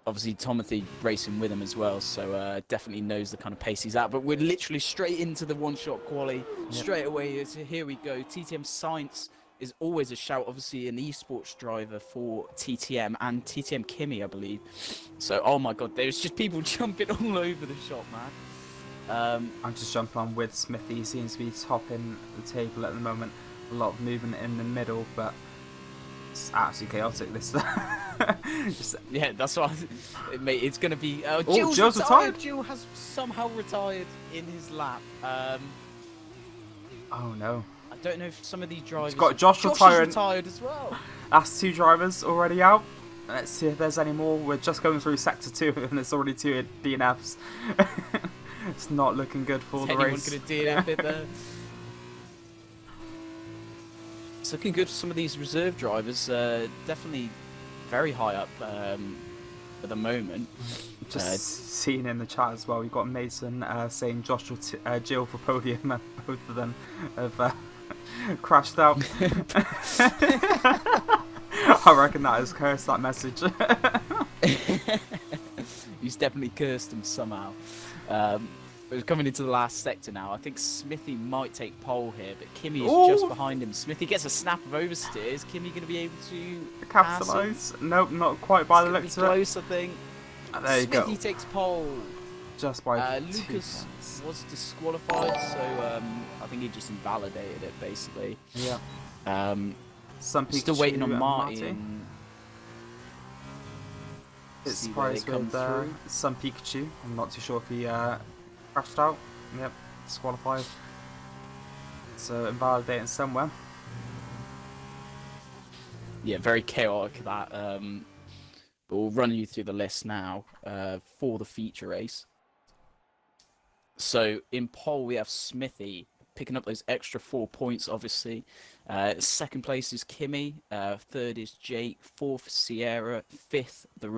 obviously Timothy racing with him as well, so definitely knows the kind of pace he's at. But we're literally straight into the one-shot quali, straight away. So here we go. TTM Science is always a shout, obviously an esports driver for TTM and TTM Kimi, I believe. So, oh my God, there's just people jumping all over the shop, man. I'm just jumping on with Smithy. He seems to be topping the table at the moment. A lot of movement in the middle, but it's absolutely chaotic this. Yeah, that's what mate, it's going to be... Jill's retired. Jill has somehow retired in his lap. Oh no. I don't know if some of these drivers... He's got Josh retired as well. That's 2 drivers already out. Let's see if there's any more. We're just going through sector 2 and there's already 2 DNFs. It's not looking good for the race. Anyone going to DNF it there? It's looking good for some of these reserve drivers. Definitely very high up at the moment. Just seeing in the chat as well, we've got Mason saying Josh or Jill for podium, and both of them have crashed out. I reckon that has cursed that message. He's definitely cursed him somehow. We're coming into the last sector now. I think Smithy might take pole here, but Kimi is just behind him. Smithy gets a snap of oversteers. Kimi going to be able to capitalise? Nope, not quite by the looks of it. Close, I think. There you go. Smithy takes pole. Just by Lucas was disqualified, so I think he just invalidated it, basically. Yeah. Some Pikachu still waiting on Martin. It's surprised with some Pikachu. I'm not too sure if he crashed out. Yep, disqualified. So invalidating somewhere. Yeah, very chaotic that. But we'll run you through the list now for the feature race. So in pole we have Smithy picking up those extra 4 points, obviously. Second place is Kimi. Third is Jake. Fourth, Sierra. Fifth, the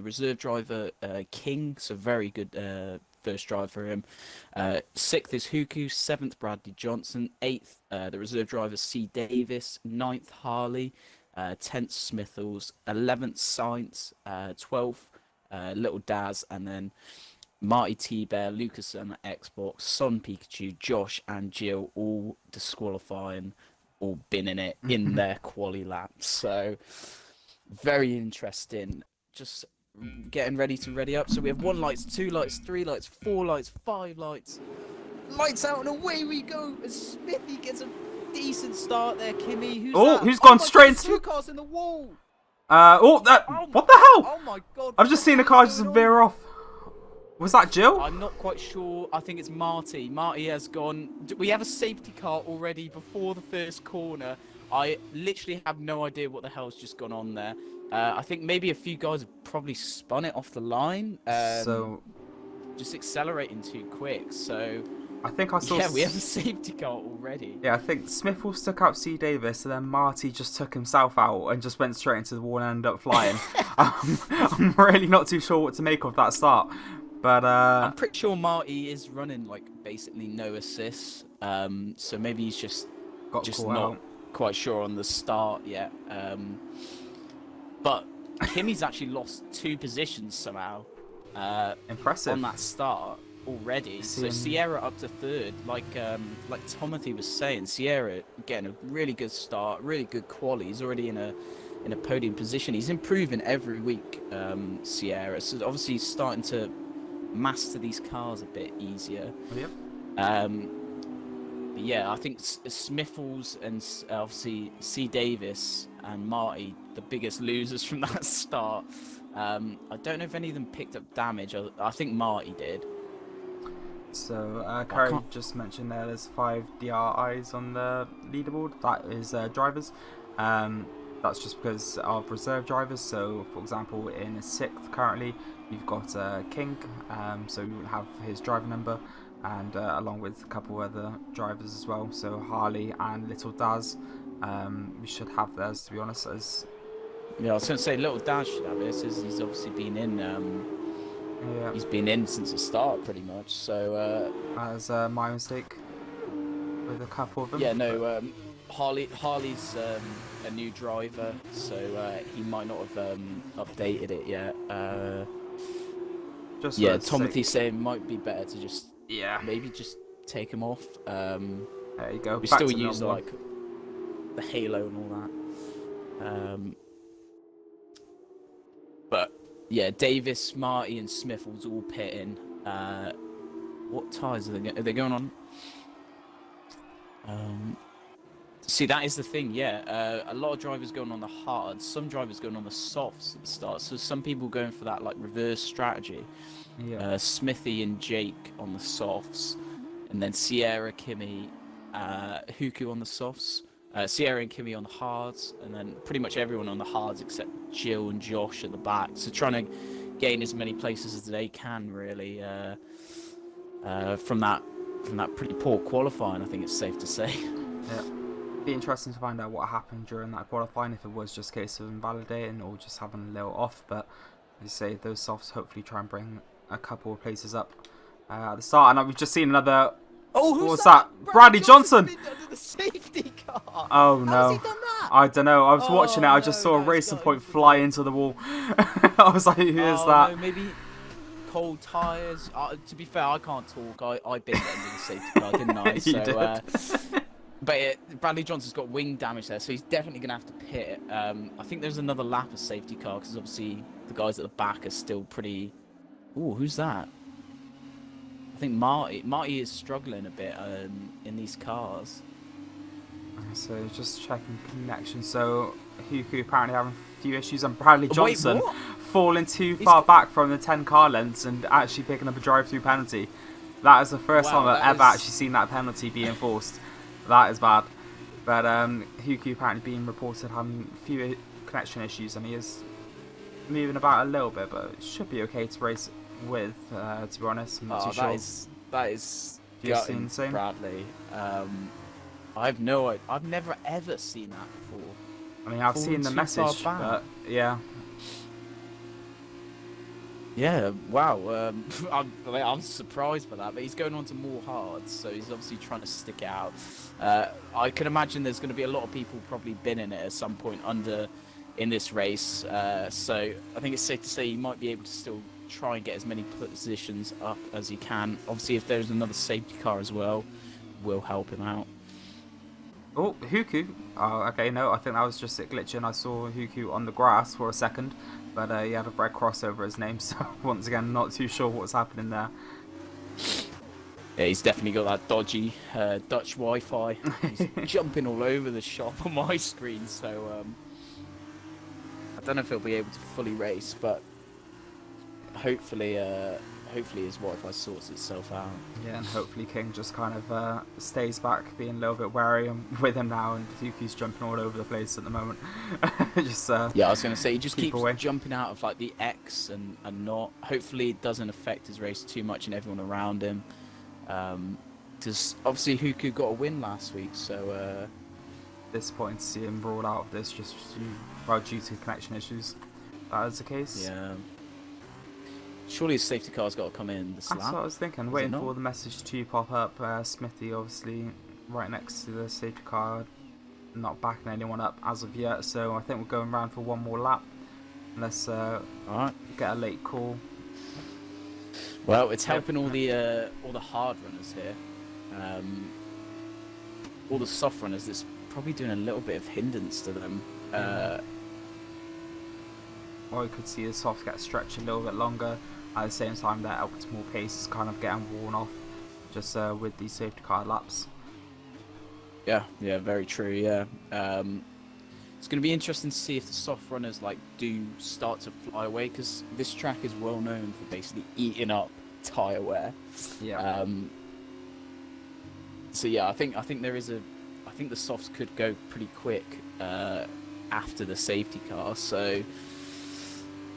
reserve driver King. So very good first drive for him. Sixth is Huku. Seventh, Bradley Johnson. Eighth, the reserve driver C. Davis. Ninth, Harley. 10th, Smithles. 11th, Science. 12th, Little Daz. And then Marty T-Bear, Lucas on Xbox, Son Pikachu, Josh and Jill all disqualifying, all binning it in their quali laps. So very interesting. Just getting ready to ready up. So we have 1 lights, 2 lights, 3 lights, 4 lights, 5 lights. Lights out and away we go. And Smithy gets a decent start there. Kimi, who's gone straight into 2 cars in the wall. What the hell? Oh my God! I've just seen a car just veer off. Was that Jill? I'm not quite sure. I think it's Marty. Marty has gone. We have a safety car already before the first corner. I literally have no idea what the hell's just gone on there. I think maybe a few guys have probably spun it off the line. So just accelerating too quick. So I think I saw. Yeah, we have a safety car already. Yeah, I think Smithles took out C. Davis, and then Marty just took himself out and just went straight into the wall and ended up flying. I'm really not too sure what to make of that start. But I'm pretty sure Marty is running like basically no assists, so maybe he's just not quite sure on the start yet. But Kimi's actually lost 2 positions somehow. Impressive on that start already. So Sierra up to 3rd, like Timothy was saying. Sierra getting a really good start, really good quali. He's already in a podium position. He's improving every week. Sierra, so obviously he's starting to master these cars a bit easier. Yep. But yeah, I think Smithles and obviously C. Davis and Marty, the biggest losers from that start. I don't know if any of them picked up damage. I think Marty did. So Carrie just mentioned there's 5 DRIs on the leaderboard. That is drivers. That's just because of reserve drivers. So for example, in 6th currently, you've got King, so you will have his driver number, and along with a couple other drivers as well. So Harley and Little Daz, we should have theirs, to be honest. Yeah, I was going to say Little Daz should have this, as he's obviously been in. He's been in since the start, pretty much. So as my mistake with a couple of them. Yeah, no. Harley's a new driver, so he might not have updated it yet. Just Yeah, for Timothy's saying might be better to just yeah. maybe just take him off. There you go. We Back still to the use normal one. like the halo and all that. But yeah, Davis, Marty, and Smith was all pitting. What tyres are they going on? See, that is the thing. Yeah, a lot of drivers going on the hards. Some drivers going on the softs at the start. So some people going for that like reverse strategy. Yeah. Smithy and Jake on the softs, and then Sierra, Kimmy, Huku on the softs. Sierra and Kimmy on the hards, and then pretty much everyone on the hards except Jill and Josh at the back. So trying to gain as many places as they can, really, from that pretty poor qualifying. I think it's safe to say. Yeah. Be interesting to find out what happened during that qualifying, if it was just a case of invalidating or just having a little off. But as you say, those softs hopefully try and bring a couple of places up at the start. And we've just seen another. Oh, what who's was that? Bradley Johnson! Been under the safety car. Oh no! How's he done that? I don't know. I was watching it. I just saw a that's racing got point him fly into the wall. I was like, "Who is that?" No, maybe cold tyres. To be fair, I can't talk. I bit under the safety car, didn't I? You So, but Bradley Johnson's got wing damage there, so he's definitely going to have to pit. I think there's another lap of safety car because obviously the guys at the back are still pretty. Ooh, who's that? I think Marty. Marty is struggling a bit in these cars. So just checking connection. So Huku apparently having a few issues, and Bradley Johnson falling too far back from the 10 car lengths and actually picking up a drive-through penalty. That is the first time I've ever actually seen that penalty be enforced. That is bad. But Huku apparently being reported having a few connection issues, and he is moving about a little bit, but it should be okay to race with. To be honest, I'm not too sure. That is Insane. Bradley. I've never ever seen that before. I mean, I've seen the message, but yeah. Yeah, wow. I'm surprised by that, but he's going on to more hards, so he's obviously trying to stick it out. I can imagine there's going to be a lot of people probably been in it at some point in this race, so I think it's safe to say he might be able to still try and get as many positions up as he can. Obviously, if there's another safety car as well, will help him out. Oh, Huku. Oh, okay, no, I think that was just it glitching. I saw Huku on the grass for a second, but he had a red cross over his name, so once again, not too sure what's happening there. Yeah, he's definitely got that dodgy Dutch Wi-Fi. He's jumping all over the shop on my screen, so I don't know if he'll be able to fully race, but hopefully his Wi-Fi sorts itself out. Yeah, and hopefully King just kind of stays back, being a little bit wary with him now, and Huku's jumping all over the place at the moment. Just yeah, I was going to say, he just keeps away. jumping out of like the X and not. Hopefully it doesn't affect his race too much and everyone around him. Because obviously Huku got a win last week, so... At this point, to see him rolled out of this just due to connection issues. That is the case. Yeah. Surely his safety car's got to come in this lap. That's what I was thinking, waiting for the message to pop up. Smithy obviously right next to the safety car, not backing anyone up as of yet, so I think we're going round for one more lap. Let's get a late call. Well, it's helping all the hard runners here. All the soft runners, it's probably doing a little bit of hindrance to them. Or you could see the softs get stretched a little bit longer. At the same time, their optimal pace is kind of getting worn off, just with these safety car laps. Yeah, very true. Yeah, it's going to be interesting to see if the soft runners do start to fly away, because this track is well known for basically eating up tyre wear. Yeah. So yeah, I think the softs could go pretty quick after the safety car. So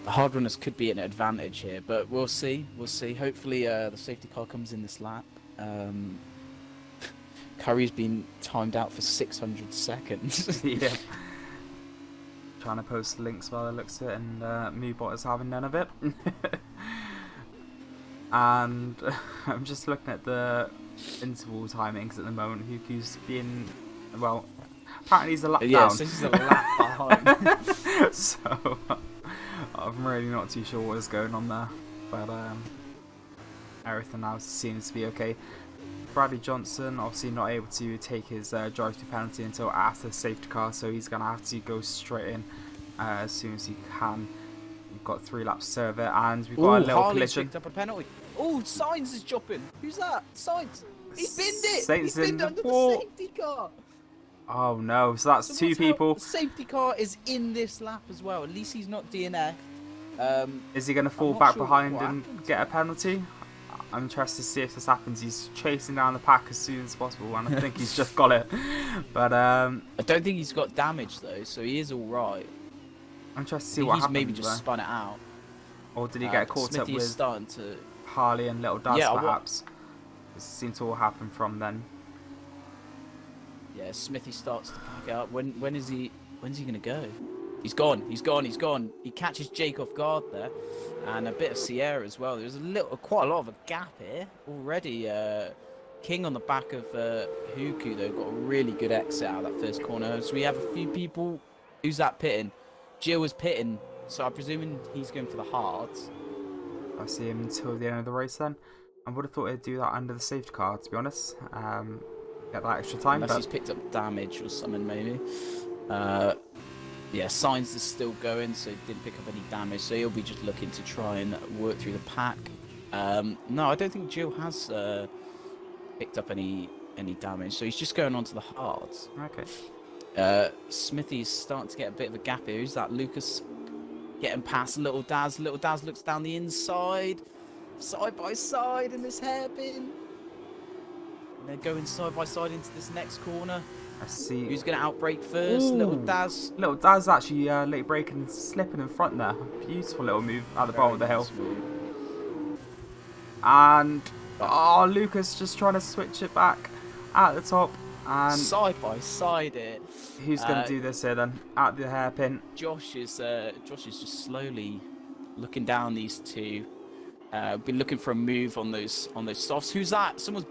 the hard runners could be an advantage here, but we'll see. Hopefully the safety car comes in this lap. Curry's been timed out for 600 seconds. Yeah. Trying to post links while it looks at it, and Moobot is having none of it. And I'm just looking at the interval timings at the moment. Huku's been, well, Apparently he's a lap Yeah, down. so he's a lap behind. So I'm really not too sure what is going on there, but everything else seems to be okay. Bradley Johnson obviously not able to take his drive-through penalty until after the safety car, so he's going to have to go straight in as soon as he can. We've got 3 laps to serve it, and we've got a little Harley's collision. picked up a penalty. Oh, Sainz is jumping. Who's that? Sainz. He binned it. Sainz He in binned the under wall. the safety car. Oh no, so that's So 2 what's people. The safety car is in this lap as well. At least he's not DNF. Is he going to fall not back sure behind what and happened. get a penalty? I'm interested to see if this happens. He's chasing down the pack as soon as possible, and I think he's just got it. But I don't think he's got damage though, so he is all right. I'm interested to see I think what he's happens maybe just there. spun it out. Or did he get caught Smithy up is with starting to. Harley and Little Daz Yeah, perhaps? This seemed to all happen from then. Yeah, Smithy starts to pack out. When's he gonna go? He's gone. He's gone. He's gone. He catches Jake off guard there, and a bit of Sierra as well. There's quite a lot of a gap here already. King on the back of Huku though got a really good exit out of that first corner. So we have a few people. Who's that pitting? Jill was pitting, so I'm presuming he's going for the hards. I see him until the end of the race then. I would have thought he'd do that under the safety car, to be honest. Get that extra time. Unless he's picked up damage or something, maybe. Yeah, Sainz is still going, so he didn't pick up any damage, so he'll be just looking to try and work through the pack. No, I don't think Jill has picked up any damage, so he's just going on to the hards. Okay. Smithy's starting to get a bit of a gap here. Who's that? Lucas getting past Little Daz. Little Daz looks down the inside, side by side in this hairpin. And they're going side by side into this next corner. I see. Who's going to outbrake first? Ooh. Little Daz. Little Daz actually late braking and slipping in front there. Beautiful little move at the bottom of the hill. And Lucas just trying to switch it back at the top. And side by side it. Who's going to do this here then? At the hairpin. Josh is just slowly looking down these two. Been looking for a move on those softs. Who's that? Someone's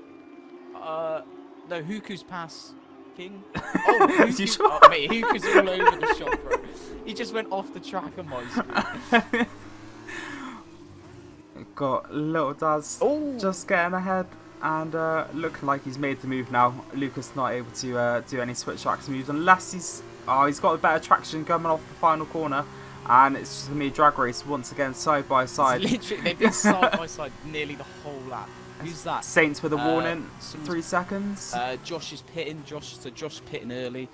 no, Huku's pass. King. Oh, Huku, You sure? oh, mate, Huku's all over the shop, bro. He just went off the track on my screen. Got Little Daz just getting ahead and looking like he's made the move now. Lucas not able to do any switch tracks moves unless he's got a better traction coming off the final corner, and it's just gonna be a drag race once again, side by side. Literally, they've been side by side nearly the whole lap. Who's that? Saints with a warning. 3 seconds. Josh is pitting. Josh pitting early.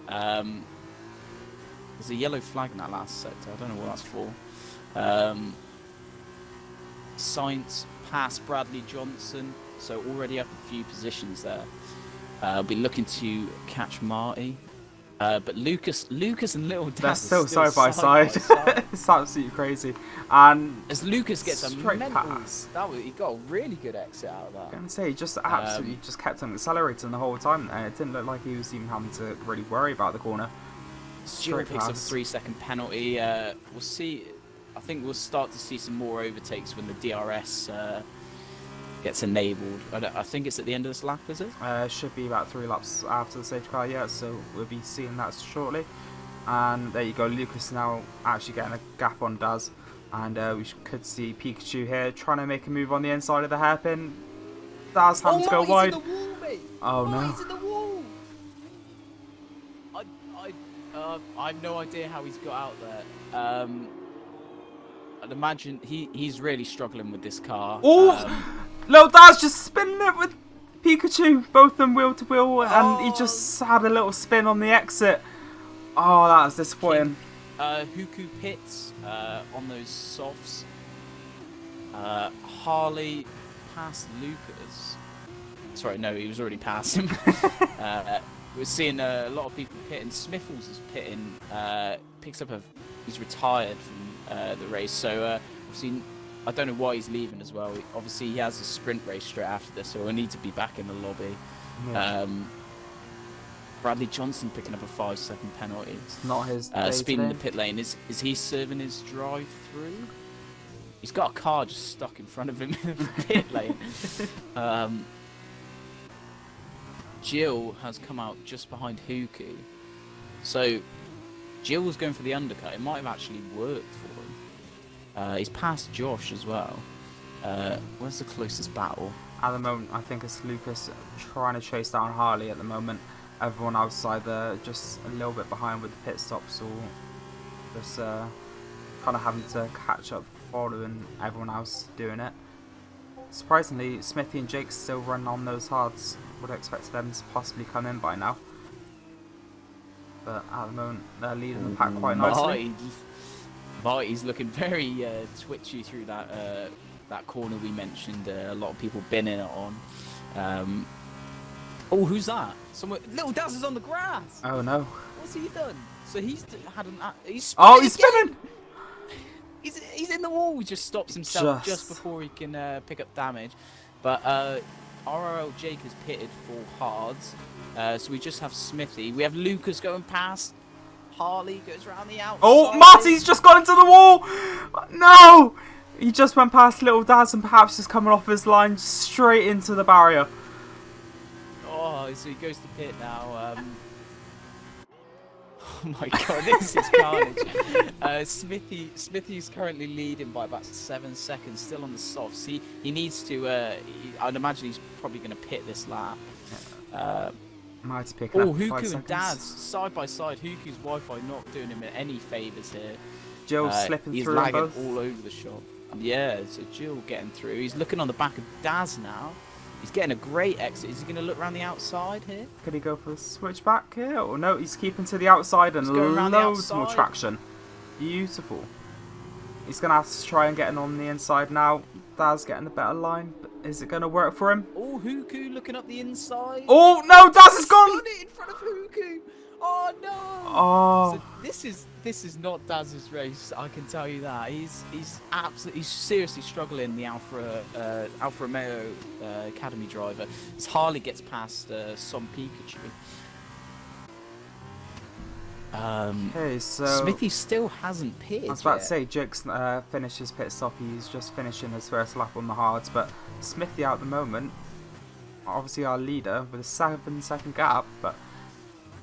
There's a yellow flag in that last sector. I don't know what that's for. Sainz past Bradley Johnson, so already up a few positions there. I'll be looking to catch Marty. But Lucas and Little Daz they're still side by side. It's absolutely crazy. And as Lucas gets a straight mental pass. he got a really good exit out of that. I'm gonna say he just absolutely just kept on accelerating the whole time, and it didn't look like he was even having to really worry about the corner. Jill picks up a 3-second penalty. We'll see. I think we'll start to see some more overtakes when the DRS gets enabled. I think it's at the end of this lap, is it? Should be about 3 laps after the safety car, yeah, so we'll be seeing that shortly. And there you go, Lucas now actually getting a gap on Daz. And we could see Pikachu here trying to make a move on the inside of the hairpin. Daz having to go wide. In the wall, mate. Oh no. He's in the wall. I have no idea how he's got out there. I'd imagine he's really struggling with this car. Oh! Little Daz just spinning it with Pikachu, both of them wheel to wheel, and he just had a little spin on the exit. Oh, that was disappointing. Huku pits on those softs. Harley past Lucas. Sorry, no, he was already past him. We're seeing a lot of people pitting. Smiffles is pitting. Picks up he's retired from the race, so obviously I don't know why he's leaving as well. Obviously he has a sprint race straight after this, so he'll need to be back in the lobby. Yeah. Bradley Johnson picking up a 5-second penalty. It's not his speeding in the pit lane. Is he serving his drive-through? He's got a car just stuck in front of him in the pit lane. Jill has come out just behind Huku. So Jill was going for the undercut. It might have actually worked for him. He's passed Josh as well. Where's the closest battle? At the moment, I think it's Lucas trying to chase down Harley at the moment. Everyone outside there just a little bit behind with the pit stops, or just kind of having to catch up following everyone else doing it. Surprisingly, Smithy and Jake still run on those hards. Would have expected them to possibly come in by now. But at the moment, they're leading the pack quite nicely. Marty's looking very twitchy through that corner we mentioned. A lot of people binning it on. Oh, who's that? Someone. Little Daz is on the grass. Oh no! What's he done? So he's had an. He's spinning. Oh, he's again. spinning! He's in the wall. He just stops himself just before he can pick up damage. But RRL Jake is pitted for hards. So we just have Smithy. We have Lucas going past. Harley goes around the outside. Oh, Marty's just gone into the wall! No! He just went past Little Daz and perhaps just coming off his line straight into the barrier. Oh, so he goes to pit now. Oh my god, this is carnage. Smithy's currently leading by about 7 seconds, still on the softs. He needs to. I'd imagine he's probably going to pit this lap. Might pick up 5 Huku seconds. and Daz side by side. Huku's Wi-Fi not doing him any favours here. Jill slipping he's through. He's lagging both. all over the shop. Yeah, so Jill getting through. He's looking on the back of Daz now. He's getting a great exit. Is he going to look around the outside here? Could he go for a switchback here? Or no, he's keeping to the outside and loads more traction. Beautiful. He's going to have to try and get in on the inside now. Daz getting a better line. But is it going to work for him? Oh, Huku looking up the inside. Oh, no, Daz is gone! It in front of Huku. Oh, no. Oh. So this is not Daz's race, I can tell you that. He's seriously struggling, the Alfa Romeo Academy driver. As Harley gets past some Pikachu. Okay, so Smithy still hasn't pitted. I was about to say, Jake's finished his pit stop. He's just finishing his first lap on the hards, but Smithy at the moment, obviously our leader with a 7-second gap, but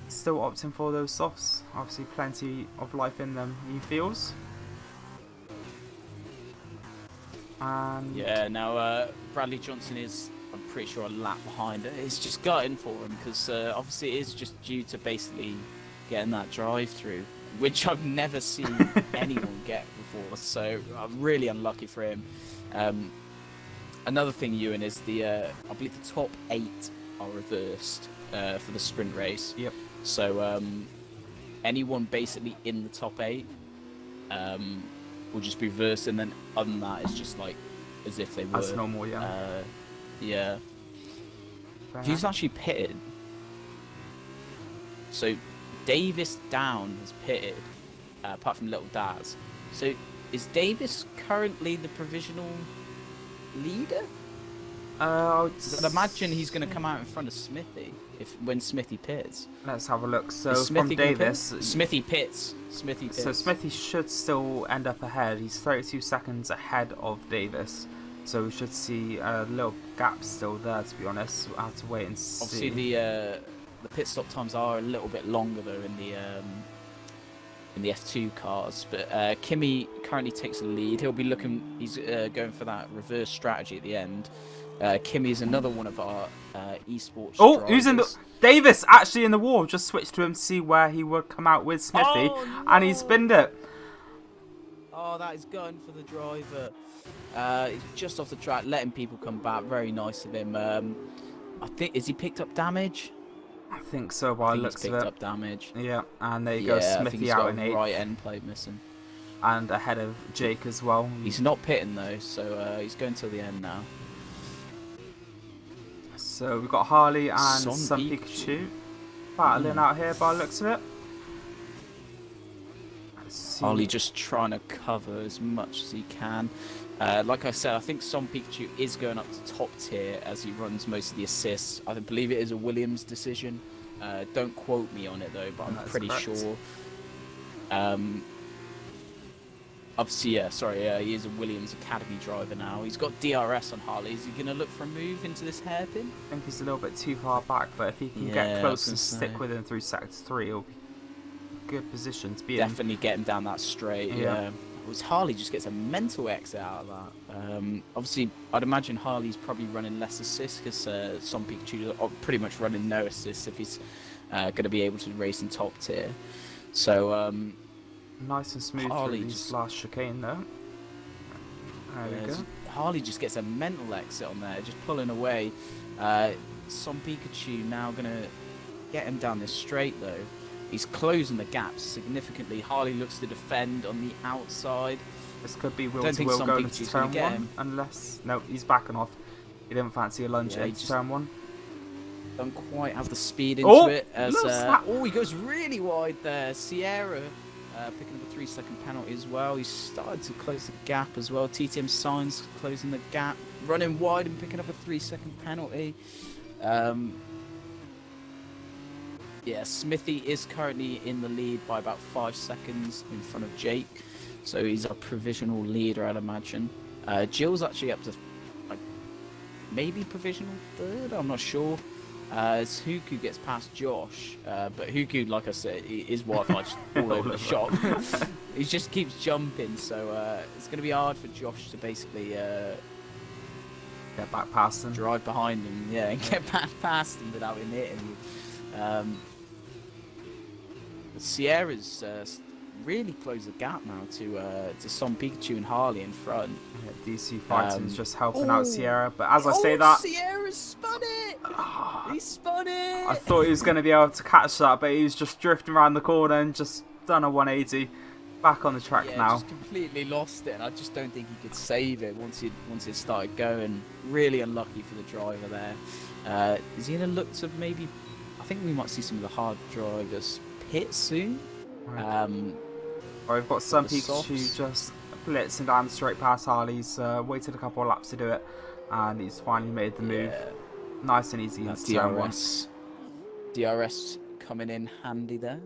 still opting for those softs. Obviously plenty of life in them, he feels. And yeah, now Bradley Johnson is, I'm pretty sure, a lap behind. It's just gutting for him because obviously it is just due to basically getting that drive through, which I've never seen anyone get before, so I'm really unlucky for him. Another thing, Ewan, is I believe the top 8 are reversed for the sprint race. Yep. So anyone basically in the top 8 will just be reversed, and then other than that, it's just like as if they were. That's normal, yeah. Yeah. Who's actually pitted? So Davis Down has pitted, apart from Little Daz. So is Davis currently the provisional leader? I'd imagine he's going to come out in front of Smithy when Smithy pits. Let's have a look. So from Davis, Smithy pits. Smithy pits. So Smithy should still end up ahead. He's 32 seconds ahead of Davis. So we should see a little gap still there, to be honest. We'll have to wait and see. Obviously the pit stop times are a little bit longer though in the F2 cars, but Kimi currently takes the lead. He'll be looking. He's going for that reverse strategy at the end. Kimi is another one of our esports. Oh, drivers. who's in the Davis? Actually in the wall. Just switched to him to see where he would come out with Smithy, and he spinned it. Oh, that is going for the driver. He's just off the track, letting people come back. Very nice of him. I think he picked up damage? I think so. By the looks of it, picked up damage. Yeah, and there you go. Smithy out in 8th. Right end plate missing. And ahead of Jake as well. He's not pitting though, so he's going till the end now. So we've got Harley and some Pikachu battling out here by the looks of it. Harley just trying to cover as much as he can. Like I said, I think Son Pikachu is going up to top tier as he runs most of the assists. I believe it is a Williams decision. Don't quote me on it though, but I'm pretty sure. Obviously, yeah, sorry, he is a Williams Academy driver now. He's got DRS on Harley. Is he going to look for a move into this hairpin? I think he's a little bit too far back, but if he can get close and stick with him through sector 3, he'll good position to be Definitely getting down that straight. in. Yeah. Was Harley just gets a mental exit out of that. Obviously, I'd imagine Harley's probably running less assists because some Pikachu are pretty much running no assists if he's going to be able to race in top tier. So Nice and smooth Harley through these just last chicane though. There we go. Harley just gets a mental exit on there, just pulling away. Some Pikachu now going to get him down this straight though. He's closing the gap significantly. Harley looks to defend on the outside. This could be will Don't to think will some going Pikachu's into gonna turn get 1, him. unless no, he's backing off. He didn't fancy a lunge Yeah, he into just turn 1. don't quite have the speed into Oh, it. As little snap. he goes really wide there. Sierra picking up a 3-second penalty as well. He's started to close the gap as well. TTM Signs closing the gap, running wide and picking up a 3-second penalty. Yeah, Smithy is currently in the lead by about 5 seconds in front of Jake, so he's a provisional leader, I'd imagine. Jill's actually up to like maybe provisional third. I'm not sure. As Huku gets past Josh, but Huku, like I said, his Wi-Fi just all over the shop. He just keeps jumping, so it's going to be hard for Josh to basically Get back past him. drive behind him, yeah, and get back past him without him hitting you. Sierra's really closed the gap now to some Pikachu and Harley in front. Yeah, DC Fighting's just helping oh, out Sierra, but as I say that, Sierra's spun it! He spun it! I thought he was going to be able to catch that, but he was just drifting around the corner and just done a 180. Back on the track yeah, now. just completely lost it, and I just don't think he could save it once it started going. Really unlucky for the driver there. Is he going to look to maybe... I think we might see some of the hard drivers pit soon. We've got some the Pikachu softs. just blitzing down straight past Harley's. Waited a couple of laps to do it, and he's finally made the move. Yeah. Nice and easy That into turn 1. DRS coming in handy there.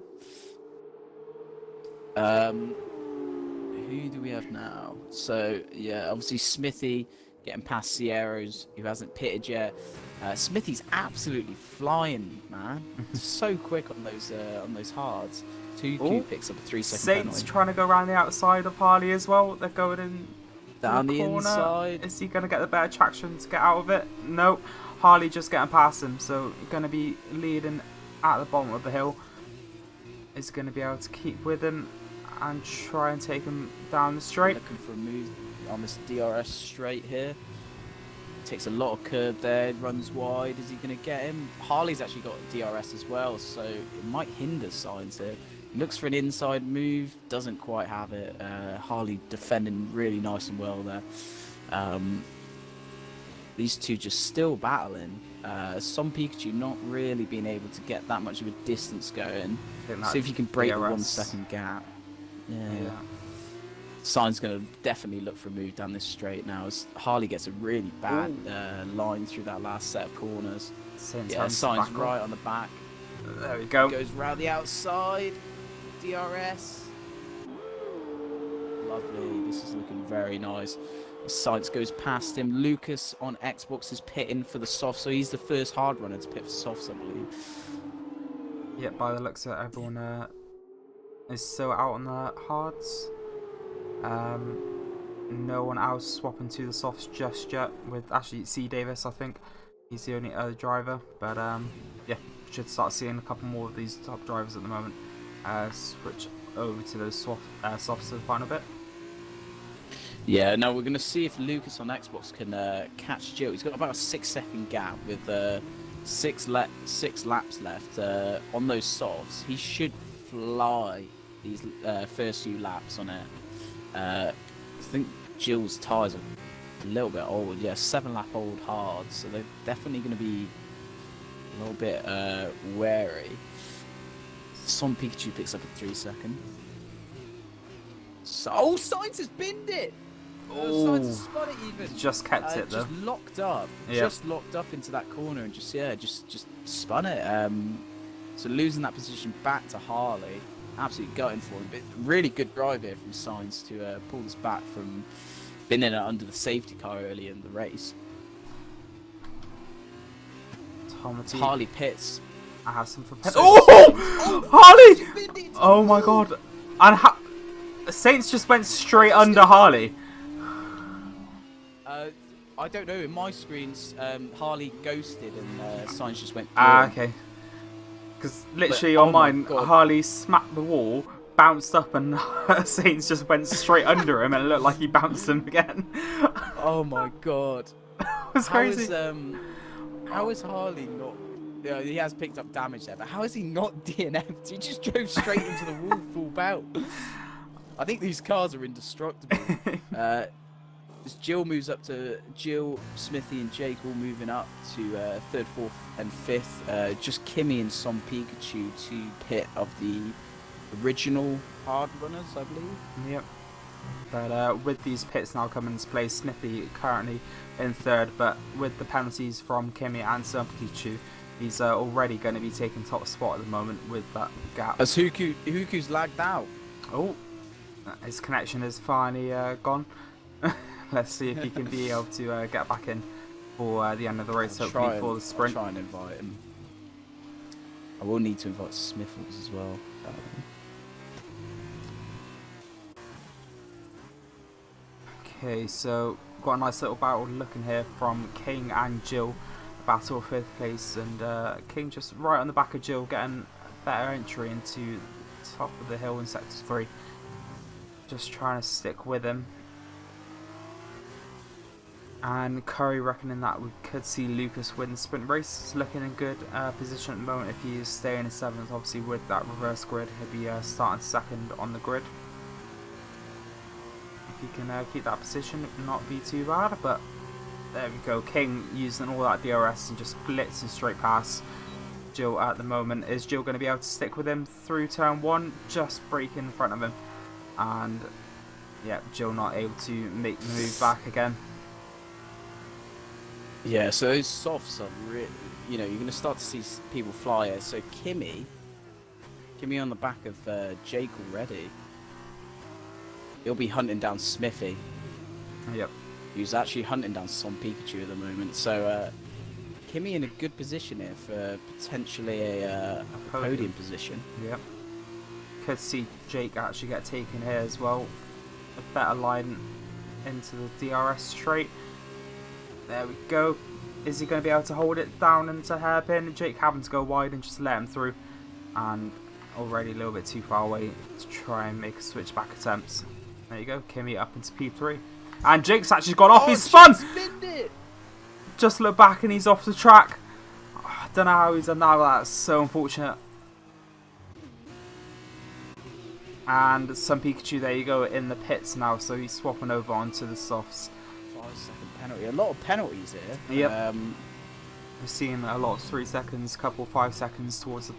Who do we have now? So yeah, obviously Smithy getting past Sierra's, who hasn't pitted yet. Smithy's absolutely flying, man. So quick on those hards. 2Q picks up a 3-second Saints penalty. trying to go around the outside of Harley as well. They're going in Down the the corner. inside. Is he going to get the better traction to get out of it? No. Harley just getting past him, so going to be leading at the bottom of the hill. Is going to be able to keep with him and try and take him down the straight. Looking for a move on this DRS straight here. Takes a lot of curb there, runs wide. Is he going to get him? Harley's actually got DRS as well, so it might hinder Signs here. Looks for an inside move, doesn't quite have it. Harley defending really nice and well there. These two just still battling. Some Pikachu not really being able to get that much of a distance going. See if you can break the 1 second gap. Yeah. Sign's going to definitely look for a move down this straight now as Harley gets a really bad line through that last set of corners. Yeah, Sign's right on the back. There we go. Goes round the outside. DRS. Lovely. This is looking very nice. Sights goes past him. Lucas on Xbox is pitting for the soft, so he's the first hard runner to pit for softs, I believe. Yeah, by the looks of it, everyone is still out on the hards. No one else swapping to the softs just yet. With actually C Davis, I think he's the only other driver. But yeah, should start seeing a couple more of these top drivers at the moment. Switch over to those softs for the final bit. Yeah, now we're going to see if Lucas on Xbox can catch Jill. He's got about a 6-second gap with 6 laps left on those softs. He should fly these first few laps on it. I think Jill's tyres are a little bit old. Yeah, 7-lap old hard, so they're definitely going to be a little bit wary. Some Pikachu picks up a 3-second. So, Science has binned it! Science has spun it even. Just kept it though. Just locked up. Yep. Just locked up into that corner and just spun it. So losing that position back to Harley, absolutely gutting for him. But really good drive here from Science to pull this back from binning it under the safety car early in the race. Harley pits I have some for Harley! Oh my god. And Saints just went straight under Harley. I don't know. In my screens, Harley ghosted and Sainz just went through. Okay. Because literally on mine, Harley smacked the wall, bounced up, and Saints just went straight under him, and it looked like he bounced him again. Oh my god. It was crazy. How is Harley not... Yeah, he has picked up damage there, but how is he not DNF'd? He just drove straight into the wall full out. I think these cars are indestructible. As Jill moves up to... Jill, Smithy and Jake all moving up to third, fourth and fifth. Just Kimmy and Son Pikachu to pit of the original hard runners, I believe. Yep. But with these pits now coming into play, Smithy currently in third, but with the penalties from Kimmy and Son Pikachu, he's already going to be taking top spot at the moment with that gap. As Huku's lagged out. Oh, his connection is finally gone. Let's see if he can be able to get back in for the end of the race, hopefully for the sprint. I'll try and invite him. I will need to invite Smiffles as well. Okay, so got a nice little battle looking here from King and Jill. Battle for 5th place, and King just right on the back of Jill, getting a better entry into top of the hill in sector 3. Just trying to stick with him. And Curry reckoning that we could see Lucas win the sprint race. He's looking in good position at the moment. If he is staying in 7th, obviously with that reverse grid, he'll be starting 2nd on the grid. If he can keep that position, it will not be too bad, but there we go. King using all that DRS and just blitzing straight past Jill at the moment. Is Jill going to be able to stick with him through turn 1? Just breaking in front of him. And yeah, Jill not able to make the move back again. Yeah, so those softs are really, you know, you're going to start to see people fly here. So Kimmy on the back of Jake already. He'll be hunting down Smithy. Yep. Who's actually hunting down Son Pikachu at the moment. So Kimmy in a good position here for potentially a podium position. Yep. Could see Jake actually get taken here as well. A better line into the DRS straight. There we go. Is he going to be able to hold it down into hairpin? Jake having to go wide and just let him through. And already a little bit too far away to try and make a switch back attempts. There you go. Kimmy up into P3. And Jake's actually gone off his spun! Just look back and he's off the track. I don't know how he's done that, but that's so unfortunate. And Son Pikachu, there you go, in the pits now, so he's swapping over onto the softs. 5-second penalty. A lot of penalties here. Yep. We're seeing a lot of 3 seconds, couple 5 seconds towards the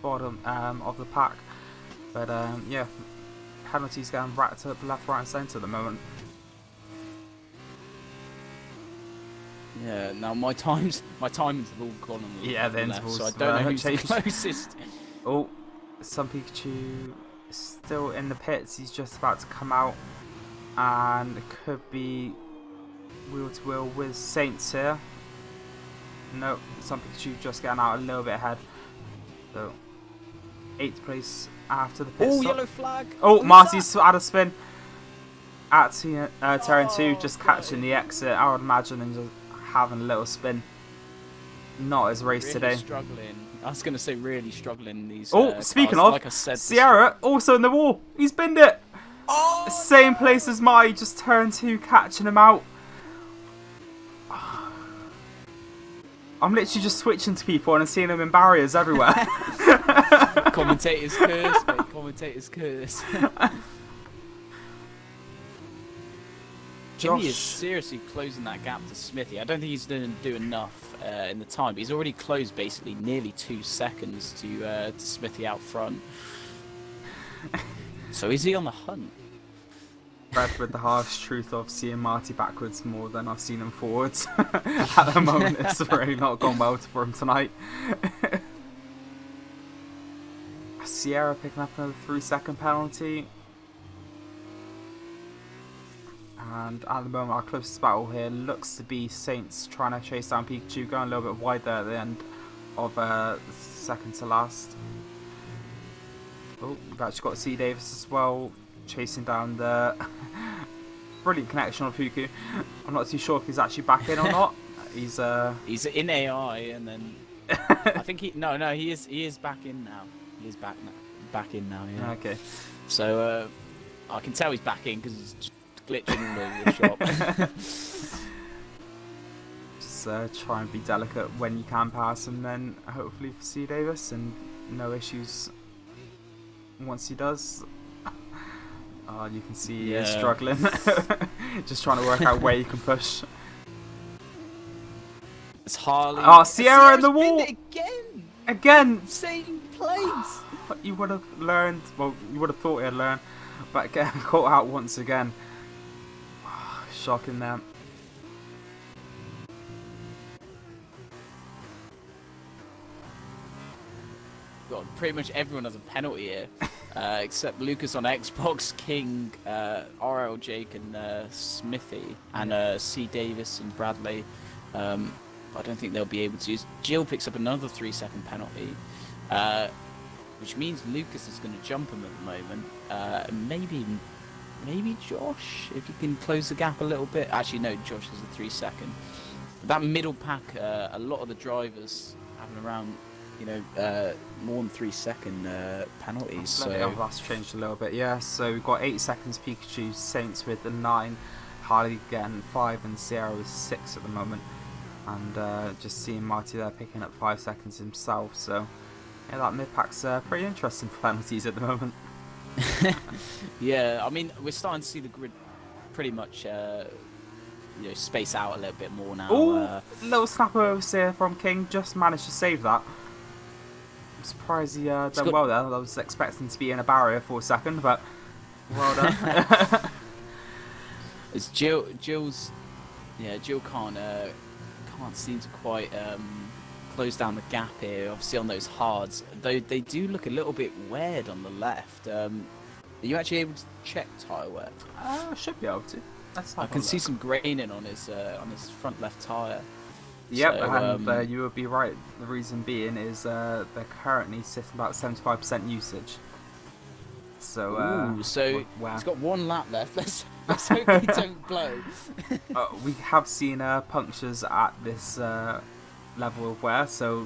bottom of the pack. But yeah, penalties getting racked up left, right and centre at the moment. Yeah, now my timings have all gone on the the left, intervals, so I don't know who's the closest. Oh, Son Pikachu still in the pits. He's just about to come out, and it could be wheel to wheel with Saints here. Nope, Son Pikachu just getting out a little bit ahead. So 8th place after the pit stop. Yellow flag. Oh, Marty's had a spin at turn 2, just catching the exit. I would imagine, and just having a little spin. Not his race really today. Struggling. I was going to say really struggling these. Speaking cars. of, like I said, Sierra also in the wall. He's binned it. Same place as Marty, just turn 2, catching him out. I'm literally just switching to people and seeing them in barriers everywhere. Commentator's curse, mate. Commentator's curse. Jimmy is seriously closing that gap to Smithy. I don't think he's going to do enough in the time, but he's already closed basically nearly 2 seconds to Smithy out front. So is he on the hunt? Bred with the harsh truth of seeing Marty backwards more than I've seen him forwards. At the moment, it's really not gone well for him tonight. Sierra picking up another 3-second penalty. And at the moment, our closest battle here looks to be Saints trying to chase down Pikachu, going a little bit wide there at the end of second to last. Oh, we've actually got C. Davis as well, chasing down the brilliant connection of Huku. I'm not too sure if he's actually back in or not. He's in AI, and then I think he is back in now. He is back in now. Yeah. Okay. So I can tell he's back in because he's just glitching all over the shop. Just try and be delicate when you can pass him, then hopefully for C. Davis, and no issues once he does. You can see he is struggling. Just trying to work out where you can push. It's Harley. Oh, Sierra in the wall! Again! Same place! You would have learned, well, you would have thought he had learned, but getting caught out once again. Shocking them. God, pretty much everyone has a penalty here, except Lucas on Xbox, King, RL Jake, and Smithy, and C. Davis and Bradley. I don't think they'll be able to. Jill picks up another 3-second penalty, which means Lucas is going to jump him at the moment. Maybe Josh, if you can close the gap a little bit. Actually, no, Josh is a 3-second. That middle pack, a lot of the drivers having around, more than 3-second penalties. So that's changed a little bit. Yeah, so we've got 8 seconds Pikachu, Saints with the 9, Harley again 5, and Sierra with 6 at the moment. And just seeing Marty there picking up 5 seconds himself. So yeah, that mid pack's pretty interesting for penalties at the moment. Yeah, I mean, we're starting to see the grid pretty much space out a little bit more now. Oh, little snapper oversteer from King, just managed to save that. I'm surprised he done well there. I was expecting to be in a barrier for a second, but well done. It's Jill's. Yeah, Jill can't seem to quite close down the gap here. Obviously on those hards, though they do look a little bit weird on the left. Are you actually able to check tyre wear? I should be able to. I can see some graining on his front left tyre. Yep, so, and you would be right. The reason being is they're currently sitting about 75% usage. So, he's got 1 lap left. Let's hope he don't blow. We have seen punctures at this level of wear, so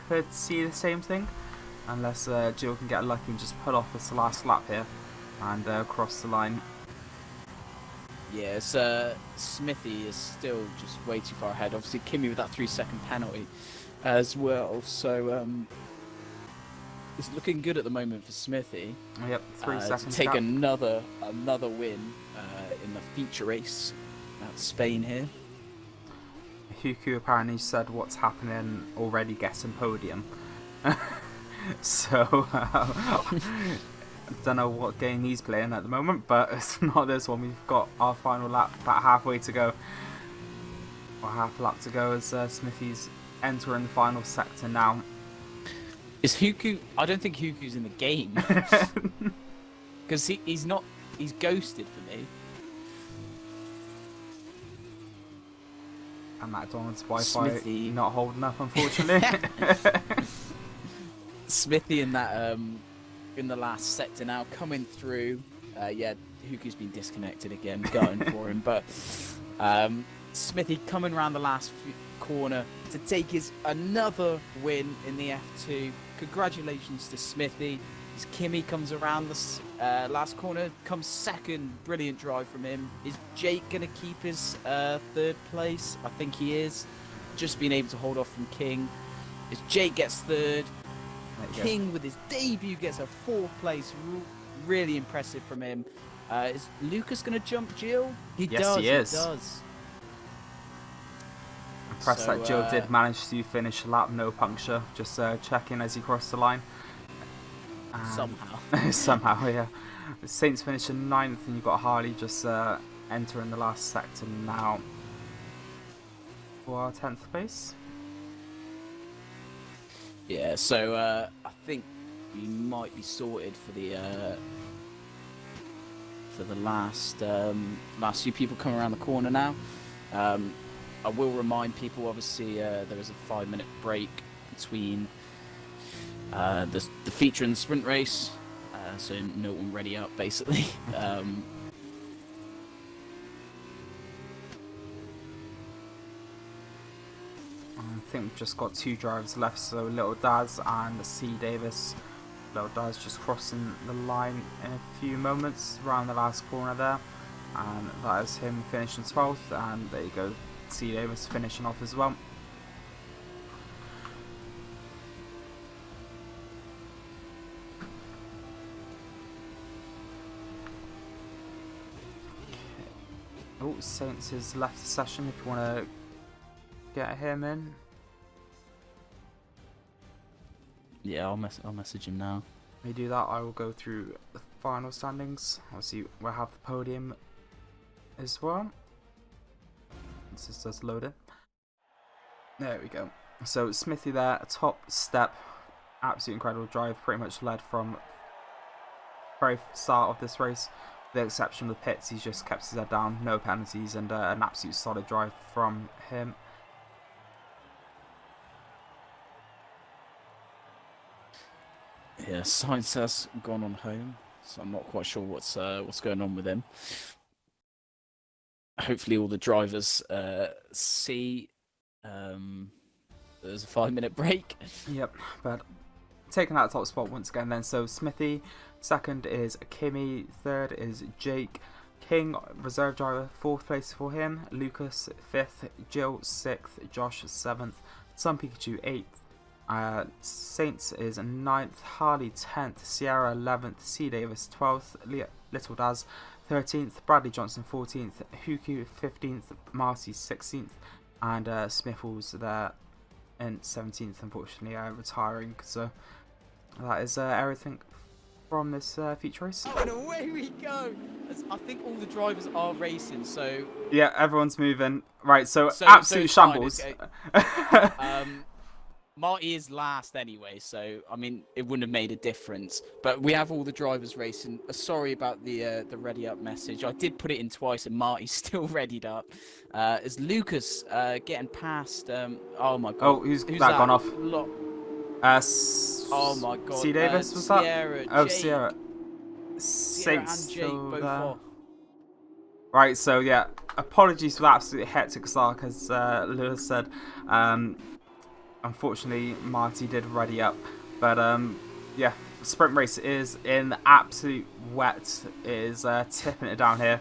could see the same thing, unless Jill can get lucky and just pull off this last lap here and cross the line. Yes, Smithy is still just way too far ahead. Obviously, Kimmy with that 3-second penalty as well. So it's looking good at the moment for Smithy. Yep, 3 seconds. To take another win in the feature race at Spain here. Huku apparently said what's happening already getting podium. So don't know what game he's playing at the moment, but it's not this one. We've got our final lap about halfway to go, or half a lap to go, as Smithy's entering the final sector now. Is Huku? I don't think Huku's in the game because he's not. He's ghosted for me. And McDonald's Wi-Fi not holding up, unfortunately. Smithy in that in the last sector now coming through. Yeah, Huku's been disconnected again, going for him, but Smithy coming around the last corner to take his another win in the F2. Congratulations to Smithy. As Kimmy comes around the last corner, comes second. Brilliant drive from him. Is Jake going to keep his 3rd place? I think he is. Just being able to hold off from King. As Jake gets 3rd. King with his debut gets a 4th place. Really impressive from him. Is Lucas going to jump Jill? Yes, he is. He does. Impressed that Jill did manage to finish the lap, no puncture. Just checking as he crossed the line. Somehow, yeah. Saints finished in 9th, and you've got Harley just entering the last sector now for our 10th place. Yeah, so I think we might be sorted for the last few people coming around the corner now. I will remind people, obviously, there is a 5-minute break between The feature in the sprint race, so no one ready up basically. I think we've just got 2 drivers left, so Little Daz and C Davis. Little Daz just crossing the line in a few moments around the last corner there, and that is him finishing 12th, and there you go, C Davis finishing off as well. Oh, Saints has left the session if you want to get him in. Yeah, I'll message him now. When we do that, I will go through the final standings. Obviously, we'll have the podium as well. This is just loading. There we go. So Smithy there, top step, absolutely incredible drive. Pretty much led from very start of this race. With the exception of the pits, he's just kept his head down, no penalties, and an absolute solid drive from him. Yeah, Sainz has gone on home, so I'm not quite sure what's going on with him. Hopefully, all the drivers see there's a 5-minute break. Yep, but taking that top spot once again then. So Smithy, second is Kimmy, third is Jake. King, reserve driver, 4th place for him. Lucas, 5th. Jill, 6th. Josh, 7th. Sun Pikachu, 8th. Saints is 9th, Harley 10th, Sierra 11th, C Davis 12th, Little Daz 13th, Bradley Johnson 14th, Huku 15th, Marty 16th, and Smiffles there in 17th, unfortunately retiring. So that is everything from this feature race. Oh, and away we go! I think all the drivers are racing, so... Yeah, everyone's moving. Right, so absolute shambles. Marty is last anyway, so I mean it wouldn't have made a difference. But we have all the drivers racing. Sorry about the ready up message. I did put it in twice, and Marty's still readied up. Is Lucas getting past? Oh my god! Oh, who's that gone off? Oh my god! C Davis was Sierra, that? Oh, Jake. Sierra. Sierra and Jake both off. Right, so yeah, apologies for the absolute hectic start, as Lewis said. Unfortunately, Marty did ready up, but yeah, sprint race is in absolute wet. It is tipping it down here.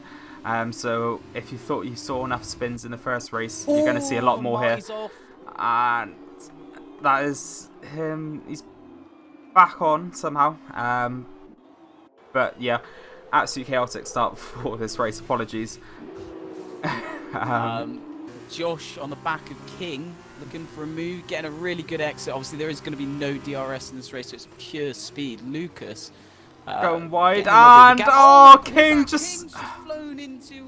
So if you thought you saw enough spins in the first race, you're going to see a lot more Marty's here. Off. And that is him. He's back on somehow. But yeah, absolute chaotic start for this race. Apologies. Josh on the back of King, looking for a move, getting a really good exit. Obviously, there is going to be no DRS in this race, so it's pure speed. Lucas going wide, and King just flown into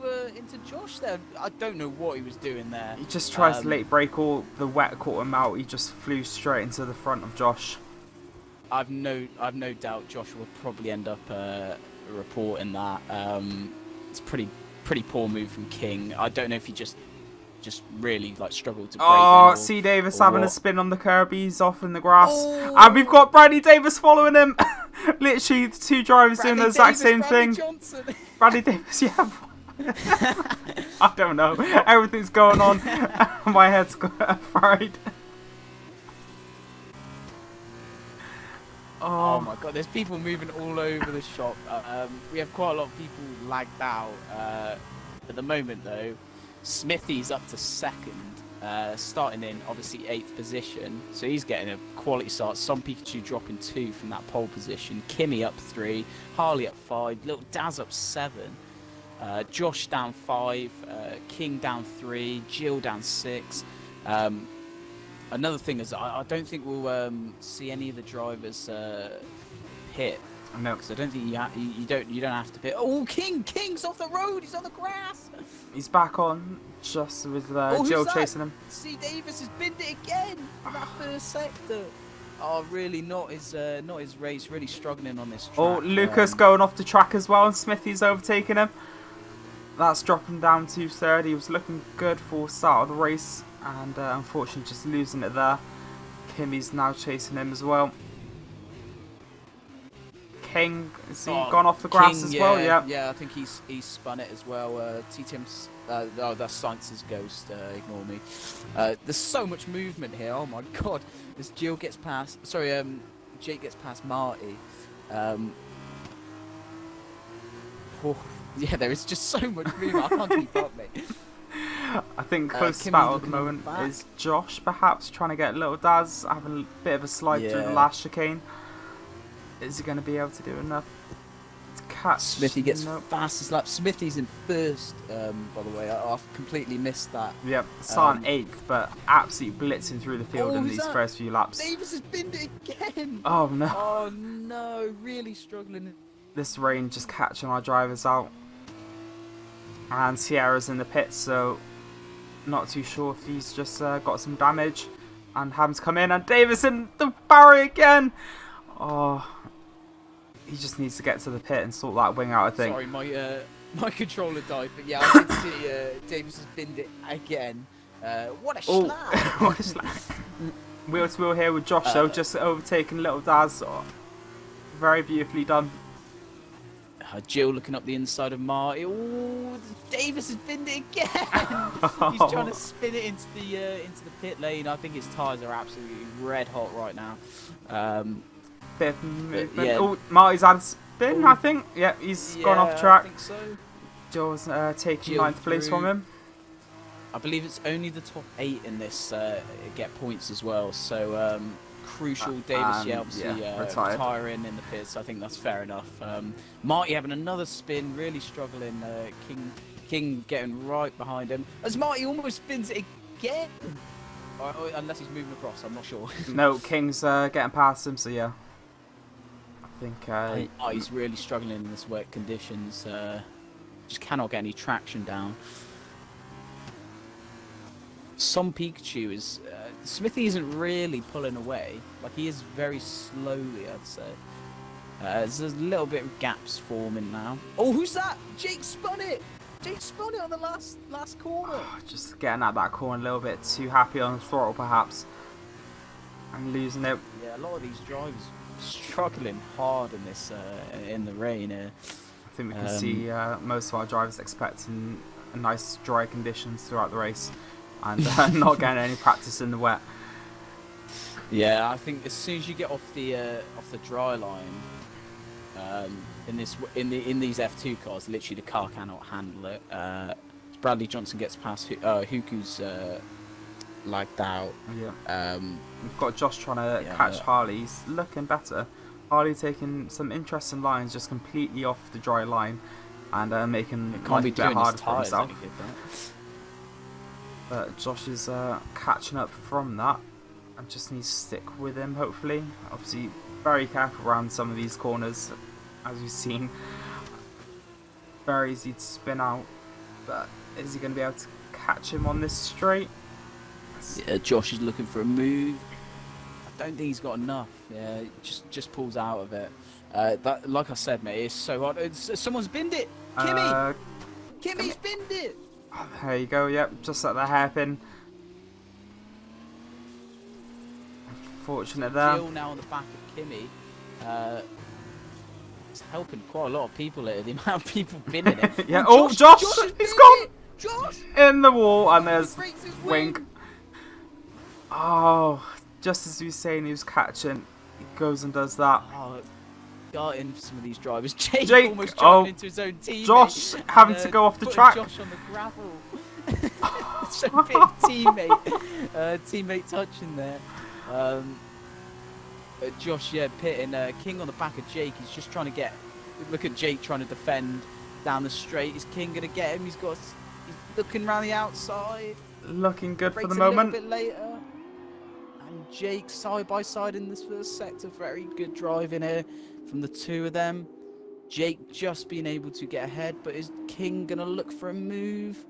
Josh there. I don't know what he was doing there. He just tries to late brake, or the wet caught him out. He just flew straight into the front of Josh. I've no doubt Josh will probably end up reporting that. It's pretty poor move from King. I don't know if he just really like struggled to break. Oh, C Davis having a spin on the curb. He's off in the grass, and we've got Bradley Davis following him. Literally, the 2 drivers doing the exact same thing. Bradley Davis, yeah. I don't know. Everything's going on. My head's fried. Oh my god, there's people moving all over the shop. We have quite a lot of people lagged out. At the moment though, Smithy's up to 2nd, starting in obviously 8th position, so he's getting a quality start. Some Pikachu dropping 2 from that pole position. Kimmy up 3, Harley up 5, Little Daz up 7, Josh down 5, King down 3, Jill down 6. Another thing is, I don't think we'll see any of the drivers pit. No, because I don't think you don't have to pit. Oh, King's off the road. He's on the grass. He's back on, just with Jill chasing him. C Davis has binned it again in that first sector. Oh, really not his race. Really struggling on this track. Oh, Lucas going off the track as well, and Smithy's overtaking him. That's dropping down to 3rd. He was looking good for start of the race, and unfortunately just losing it there. Kimmy's now chasing him as well. King, has he gone off the grass as well? Yeah. Yeah, I think he's spun it as well. TTM's, oh, that's Science's ghost. Ignore me. There's so much movement here. Oh my god. As Jill gets past, sorry, Jake gets past Marty. Oh, yeah, there is just so much movement. I can't keep up, mate. I think close battle at the moment is Josh, perhaps trying to get Little Daz having a bit of a slide through the last chicane. Is he going to be able to do enough to catch? Smithy gets fastest lap. Smithy's in first, by the way. I've completely missed that. Yep, starting 8th, but absolutely blitzing through the field in these first few laps. Davis has binned it again. Oh no. Oh no, really struggling. This rain just catching our drivers out. And Sierra's in the pits, so not too sure if he's just got some damage and having to come in. And Davis in the barrier again. Oh, he just needs to get to the pit and sort that wing out, I think. Sorry, my controller died, but yeah, I did see Davis has binned it again. What a schlag! What a schlag. Wheel to wheel here with Josh, though, just overtaking Little Daz. Oh, very beautifully done. Jill looking up the inside of Marty. Oh, Davis has binned it again. He's trying to spin it into the pit lane. I think his tyres are absolutely red hot right now. Bit of movement. Yeah. Oh, Marty's had a spin, I think. Yeah, he's gone off track. I think so. Jill's taking 9th place from him. I believe it's only the top 8 in this get points as well. So crucial. Davis, obviously retiring in the pits. I think that's fair enough. Marty having another spin, really struggling. King getting right behind him. As Marty almost spins it again. Unless he's moving across, I'm not sure. No, King's getting past him, so yeah. I think he's really struggling in this wet conditions. Just cannot get any traction down. Some Pikachu is Smithy isn't really pulling away. Like, he is very slowly, I'd say. There's a little bit of gaps forming now. Oh, who's that? Jake spun it. Jake spun it on the last corner. Just getting at that corner a little bit too happy on the throttle, perhaps, and losing it. Yeah, a lot of these drivers struggling hard in this in the rain. I think we can see most of our drivers expecting a nice dry conditions throughout the race, and not getting any practice in the wet. Yeah, I think as soon as you get off the dry line, in these F2 cars, literally the car cannot handle it. Bradley Johnson gets past Huku's lagged out. Yeah. We've got Josh trying to catch Harley. He's looking better. Harley taking some interesting lines just completely off the dry line and making life a bit harder for himself. But Josh is catching up from that and just needs to stick with him, hopefully. Obviously, very careful around some of these corners, as we've seen. Very easy to spin out, but is he going to be able to catch him on this straight? Yeah, Josh is looking for a move. I don't think he's got enough. Yeah, just pulls out of it. That, like I said, mate, it's so hard. Someone's binned it. Kimmy's binned it. Oh, there you go. Yep, just at the hairpin. Unfortunate there. Jill now on the back of Kimmy. It's helping quite a lot of people here. The amount of people binning it. Yeah. Oh, Josh! He's gone. Josh in the wall, and there's Wink. Oh, just as he was saying he was catching, he goes and does that. Oh, darting some of these drivers. Jake almost driving into his own teammate. Josh having to go off the track. Josh on the gravel. So big teammate touching there. Josh, pitting King on the back of Jake. He's just trying to get. Look at Jake trying to defend down the straight. Is King gonna get him? He's looking around the outside. Looking good for the moment. A little bit later. And Jake side by side in this first sector. Very good driving here from the two of them. Jake just being able to get ahead, but is King gonna look for a move?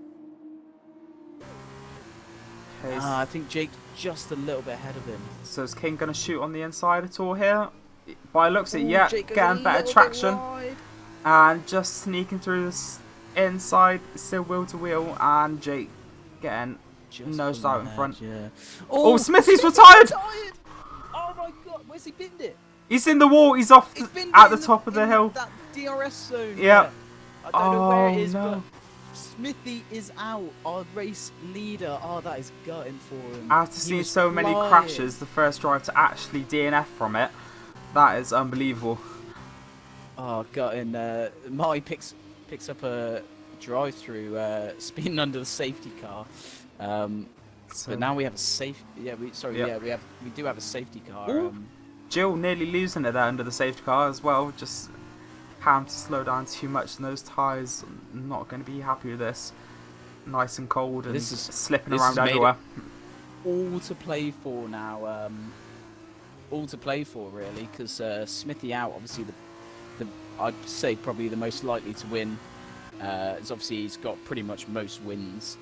Okay. I think Jake's just a little bit ahead of him. So is King gonna shoot on the inside at all here? By looks at getting better traction and just sneaking through this inside, still wheel to wheel, and Jake getting nosed out in front. Yeah. Oh, Smithy's retired! Oh my god, where's he binned it? He's in the wall. He's off at the top of the hill. That DRS zone. Yeah. I don't know where it is, no. but Smithy is out. Our race leader. Oh, that is gutting for him. After seeing so many crashes, the first driver to actually DNF from it, that is unbelievable. Oh, gutting. Marty picks up a drive-through, speeding under the safety car. But now we have a safe. Yeah, we do have a safety car. Jill nearly losing it there under the safety car as well. Just having to slow down too much, and those tyres not going to be happy with this. Nice and cold and slipping around everywhere. All to play for now. All to play for really, because Smithy out. Obviously, I'd say probably the most likely to win. Is obviously he's got pretty much most wins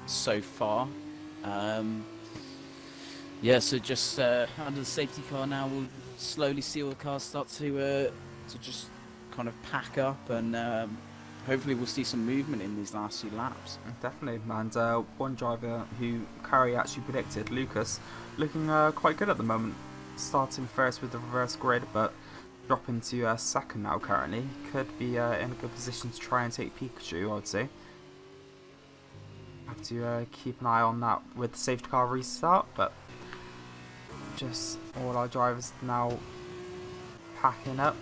so far. Yeah, so just under the safety car now, we'll slowly see all the cars start to just kind of pack up, and hopefully we'll see some movement in these last few laps. Definitely, and one driver who Curry actually predicted, Lucas, looking quite good at the moment. Starting first with the reverse grid, but dropping to second now currently. Could be in a good position to try and take Pikachu, I would say. Have to keep an eye on that with the safety car restart, but just all our drivers now packing up.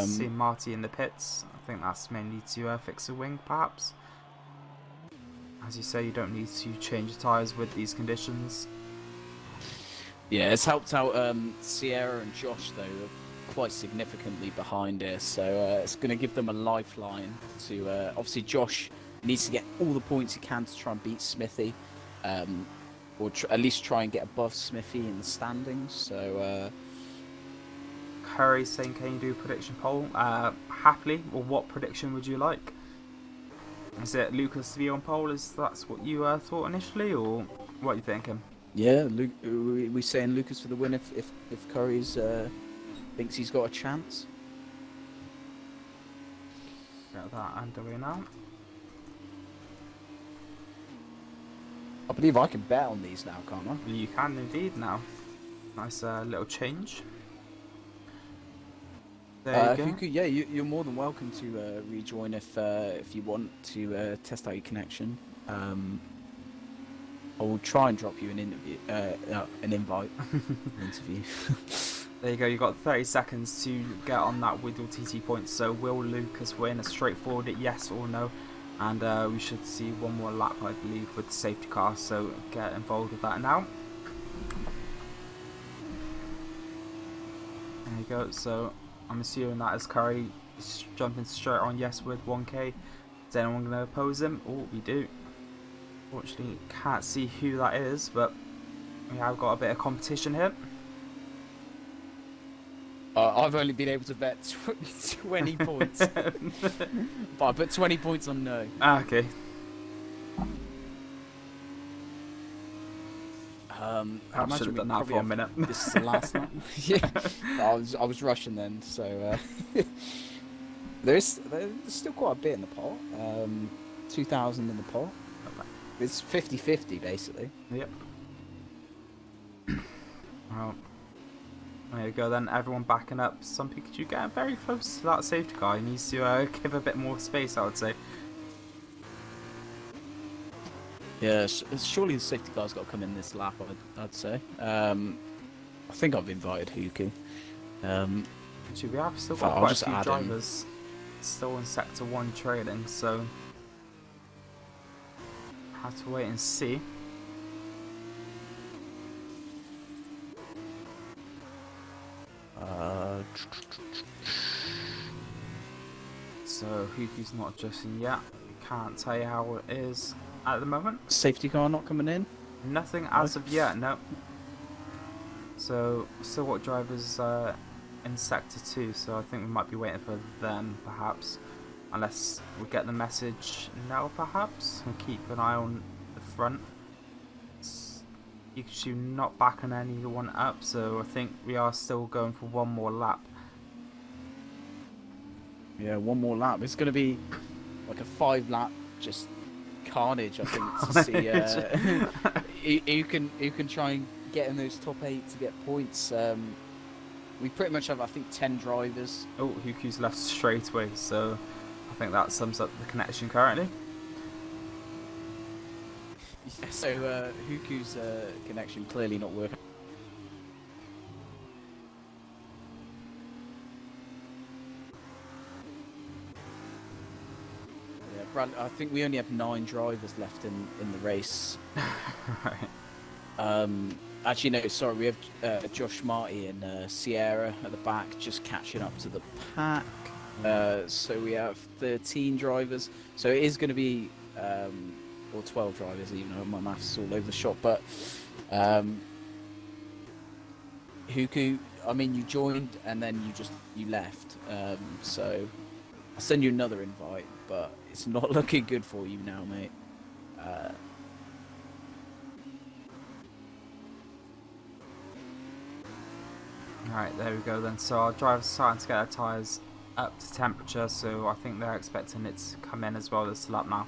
See Marty in the pits. I think that's mainly to fix a wing, perhaps. As you say, you don't need to change the tyres with these conditions. Yeah, it's helped out Sierra and Josh, though, quite significantly behind here. So it's going to give them a lifeline to... obviously, Josh needs to get all the points he can to try and beat Smithy. Or at least try and get above Smithy in the standings. So... Curry saying, can you do a prediction poll? Happily. Or what prediction would you like? Is it Lucas to be on pole? That's what you thought initially? Or what are you thinking? Yeah, we saying Lucas for the win if Curry's thinks he's got a chance. Get that underway now. I believe I can bet on these now, can't I? You can indeed now. Nice little change. There you go. You're more than welcome to rejoin if you want to test out your connection. I will try and drop you an invite, interview. There you go. You've got 30 seconds to get on that with your TT points. So will Lucas win? A straightforward yes or no, and we should see one more lap, I believe, with the safety car. So get involved with that now. There you go. So I'm assuming that as Curry jumping straight on yes with 1k. Is anyone going to oppose him? Oh, we do. Fortunately, can't see who that is, but we have got a bit of competition here. I've only been able to bet 20 points. But I put 20 points on no. Okay. I should have done that for a minute. This is the last night. Yeah, I was rushing then, so there's still quite a bit in the pot. 2,000 in the pot. It's 50-50 basically. Yep. Well, there you go then. Everyone backing up. Some Pikachu getting very close to that safety car. He needs to give a bit more space, I would say. Yeah, surely the safety car's got to come in this lap, I'd say. I think I've invited Huku. Actually, we have still got quite a few drivers still in Sector 1 trailing, so have to wait and see. So Huku's not adjusting yet. Can't tell you how it is at the moment. Safety car not coming in? Nothing as of yet, no. So still got drivers in Sector 2, so I think we might be waiting for them perhaps. Unless we get the message now perhaps. And keep an eye on the front. Pikachu not backing anyone up, so I think we are still going for one more lap. Yeah, one more lap. It's going to be like a 5 lap just carnage, I think, to see. You can try and get in those top 8 to get points. We pretty much have, I think, 10 drivers. Oh, Huku's left straight away, so I think that sums up the connection currently. Yeah, so Huku's connection clearly not working. Yeah, Brad, I think we only have 9 drivers left in the race. Right. Actually, no, sorry, we have Josh Marty and Sierra at the back just catching up to the pack. So we have 13 drivers. So it is going to be, or 12 drivers, even though my maths is all over the shop. But Huku, I mean, you joined and then you left. So I'll send you another invite, but it's not looking good for you now, mate. Alright, there we go then. So our driver's starting to get our tyres up to temperature, so I think they're expecting it to come in as well this lap now.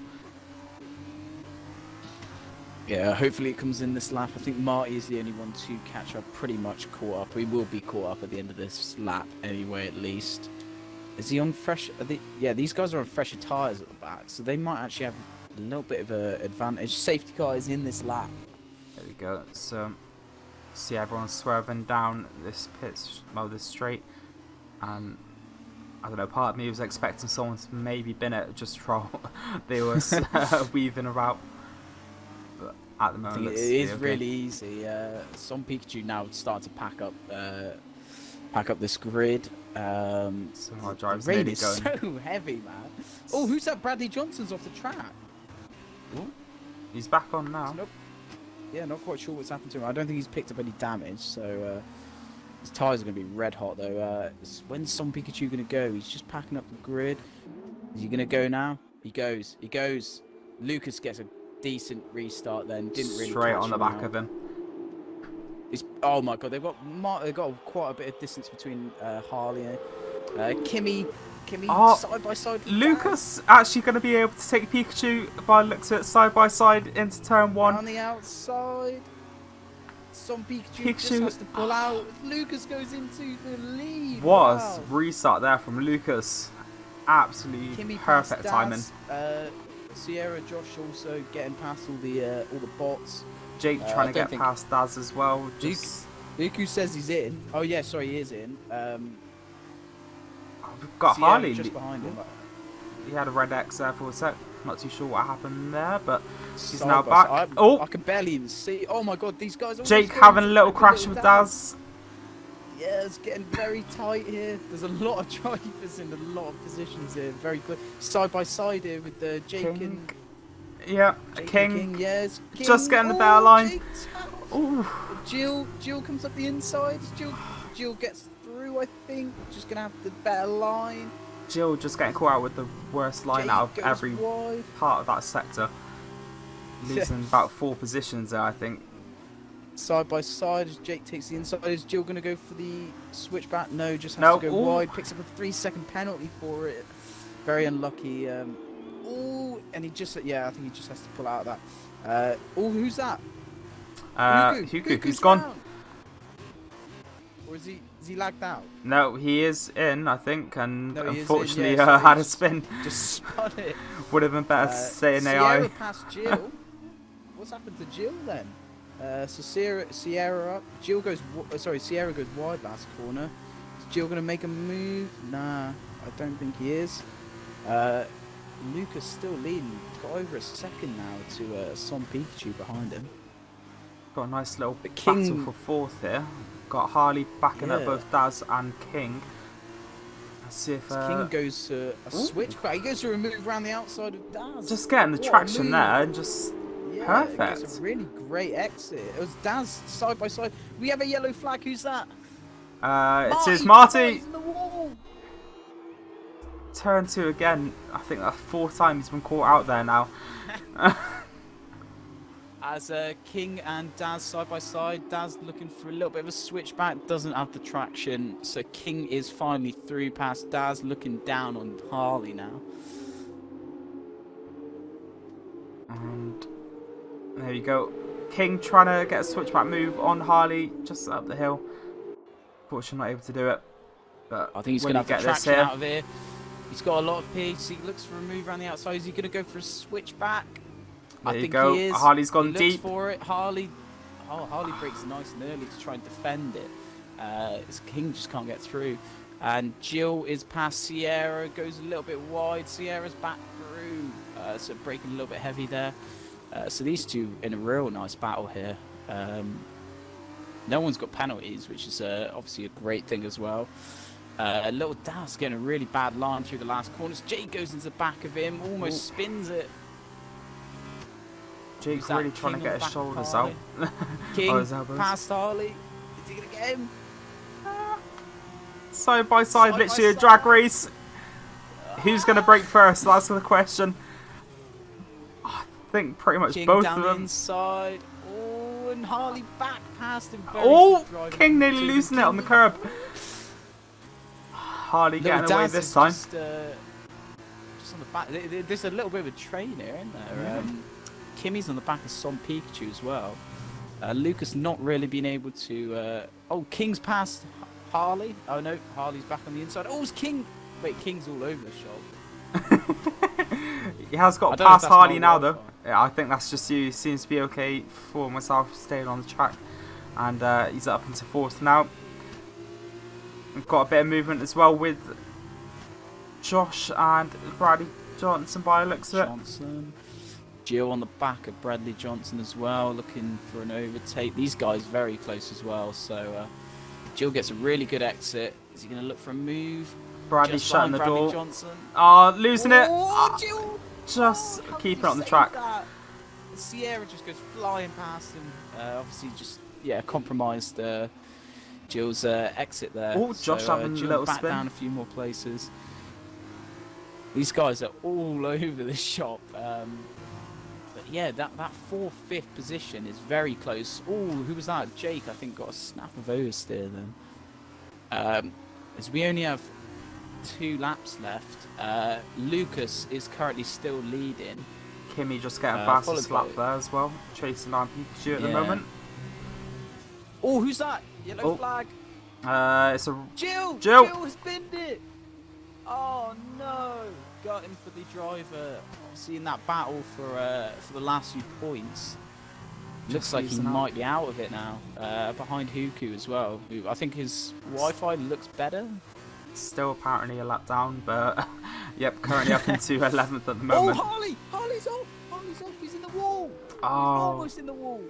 Yeah, hopefully it comes in this lap. I think Marty is the only one to catch up, pretty much caught up. We will be caught up at the end of this lap anyway, at least. Is he on fresh? Yeah, these guys are on fresher tyres at the back, so they might actually have a little bit of an advantage. Safety car is in this lap. There we go. So see everyone swerving down this this straight, and I don't know, part of me was expecting someone to maybe bin it just troll. They were weaving about, but at the moment It is really easy. Some Pikachu now start to pack up this grid. So our driver's the rain nearly is going. so heavy, man. Oh, who's that? Bradley Johnson's off the track. Ooh, he's back on now. Nope. Yeah, not quite sure what's happened to him. I don't think he's picked up any damage, so his tyres are going to be red hot, though. When's some Pikachu going to go? He's just packing up the grid. Is he going to go now? He goes. He goes. Lucas gets a decent restart then. Didn't really straight catch on the him back out. of him. Oh my god, they've got quite a bit of distance between Harley and Kimmy side by side. Lucas actually going to be able to take Pikachu by the looks of it side by side into turn 1. On the outside. Some Pikachu just has to pull out. Lucas goes into the lead. Was Wow. restart there from Lucas. Absolutely Kimmy perfect past timing. Daz, Sierra, Josh also getting past all the bots. Jake I trying to don't get think- past Daz as well. Just Luku says he's in. Oh yeah, sorry, he is in. we've got Sierra Harley. just behind him. He had a red X there for a sec. Not too sure what happened there, but he's Side now by back. side. Oh, I can barely even see. Oh my god, these guys are Jake almost having a going little to crash with Daz. Yeah, it's getting very tight here. There's a lot of drivers in a lot of positions here. Very good. Side by side here with the Jake King. and Yeah, Jake King. and yes, King. Just getting the better line. Jake's out. Ooh. Jill comes up the inside. Jill gets through, I think. Just gonna have the better line. Jill just getting caught out with the worst line Jake out of goes every wide. part of that sector. Losing about 4 positions there, I think. Side by side as Jake takes the inside. Is Jill going to go for the switchback? No, just has No. to go Ooh. wide. Picks up a 3-second penalty for it. Very unlucky. Oh, and he just, yeah, I think he just has to pull out of that. Oh, who's that? Huku, Huku's who's gone? down. Or is he lagged out? No, he is in, I think, and No, he is in, unfortunately yeah, so had a he's spin. Just spun it. Would have been better to stay in Sierra AI. past Jill. What's happened to Jill then? So Sierra up. Sierra goes wide last corner. Is Jill gonna make a move? Nah, I don't think he is. Lucas still leading. Got over a second now to Son Pikachu behind him. Got a nice little But King- battle for 4th here. Got Harley backing up Yeah. both Daz and King. Let's see if King goes to a switchback. He goes to a move around the outside of Daz. just getting the What a traction move. there and just Yeah, perfect. It's a really great exit. It was Daz side by side. We have a yellow flag. Who's that? it is Marty. Marty's in the wall. Turn 2 again. I think that's 4th time he's been caught out there now. As King and Daz side by side. Daz looking for a little bit of a switchback. Doesn't have the traction. So King is finally through past Daz. Looking down on Harley now. And There you go. King trying to get a switchback move on Harley just up the hill. Fortunately, not able to do it. But I think he's will going to he have the get this traction here? out of here. He's got a lot of pace. He looks for a move around the outside. Is he going to go for a switchback? There I you think go. he is. Harley's gone he deep. Looks for it. Harley breaks nice and early to try and defend it. King just can't get through. And Jill is past Sierra, goes a little bit wide. Sierra's back through, so breaking a little bit heavy there. So these two in a real nice battle here. No one's got penalties, which is obviously a great thing as well. Little Das getting a really bad line through the last corners. Jake goes into the back of him, almost spins it. Jake's really trying to get his shoulders out. King his elbows. past Harley. Is he going to get him? Side by side, literally a drag race. Who's going to break first? That's the question. I think pretty much King both down of the them. inside. Oh, and Harley back past him. Oh, King nearly losing it on the curb. Harley getting away this time. Just on the back. There's a little bit of a train here, isn't there? Kimmy's on the back of some Pikachu as well. Lucas not really being able to... oh, King's past Harley. Oh no, Harley's back on the inside. Oh, it's King. Wait, King's all over the shop. He has got past Harley now though. Yeah, I think that's just you. Seems to be okay for myself staying on the track. And he's up into fourth now. We've got a bit of movement as well with Josh and Bradley Johnson by the looks of it. Jill on the back of Bradley Johnson as well, looking for an overtake. These guys very close as well, so Jill gets a really good exit. Is he going to look for a move? Bradley shutting the door. Johnson. Losing it. Jill! Just keeping it on the track. Sierra just goes flying past him. Obviously just, compromised Jill's exit there. Oh, Josh having Jill a little back spin. down a few more places. These guys are all over the shop. But yeah, that 4th, 5th position is very close. Oh, who was that? Jake, I think, got a snap of oversteer then. As we only have 2 laps left, Lucas is currently still leading. Kimmy just getting fastest lap there as well, chasing on Pikachu at the moment. Oh, who's that? Yellow flag. It's a Jill. Jill has binned it. Oh no! Got him for the driver. Seeing that battle for the last few points. Looks like he might be out of it now. Behind Huku as well. Who I think his Wi-Fi looks better. Still apparently a lap down, but yep, currently up into 11th at the moment. Oh, Harley! Harley's off! Harley's off! He's in the wall! He's almost in the wall!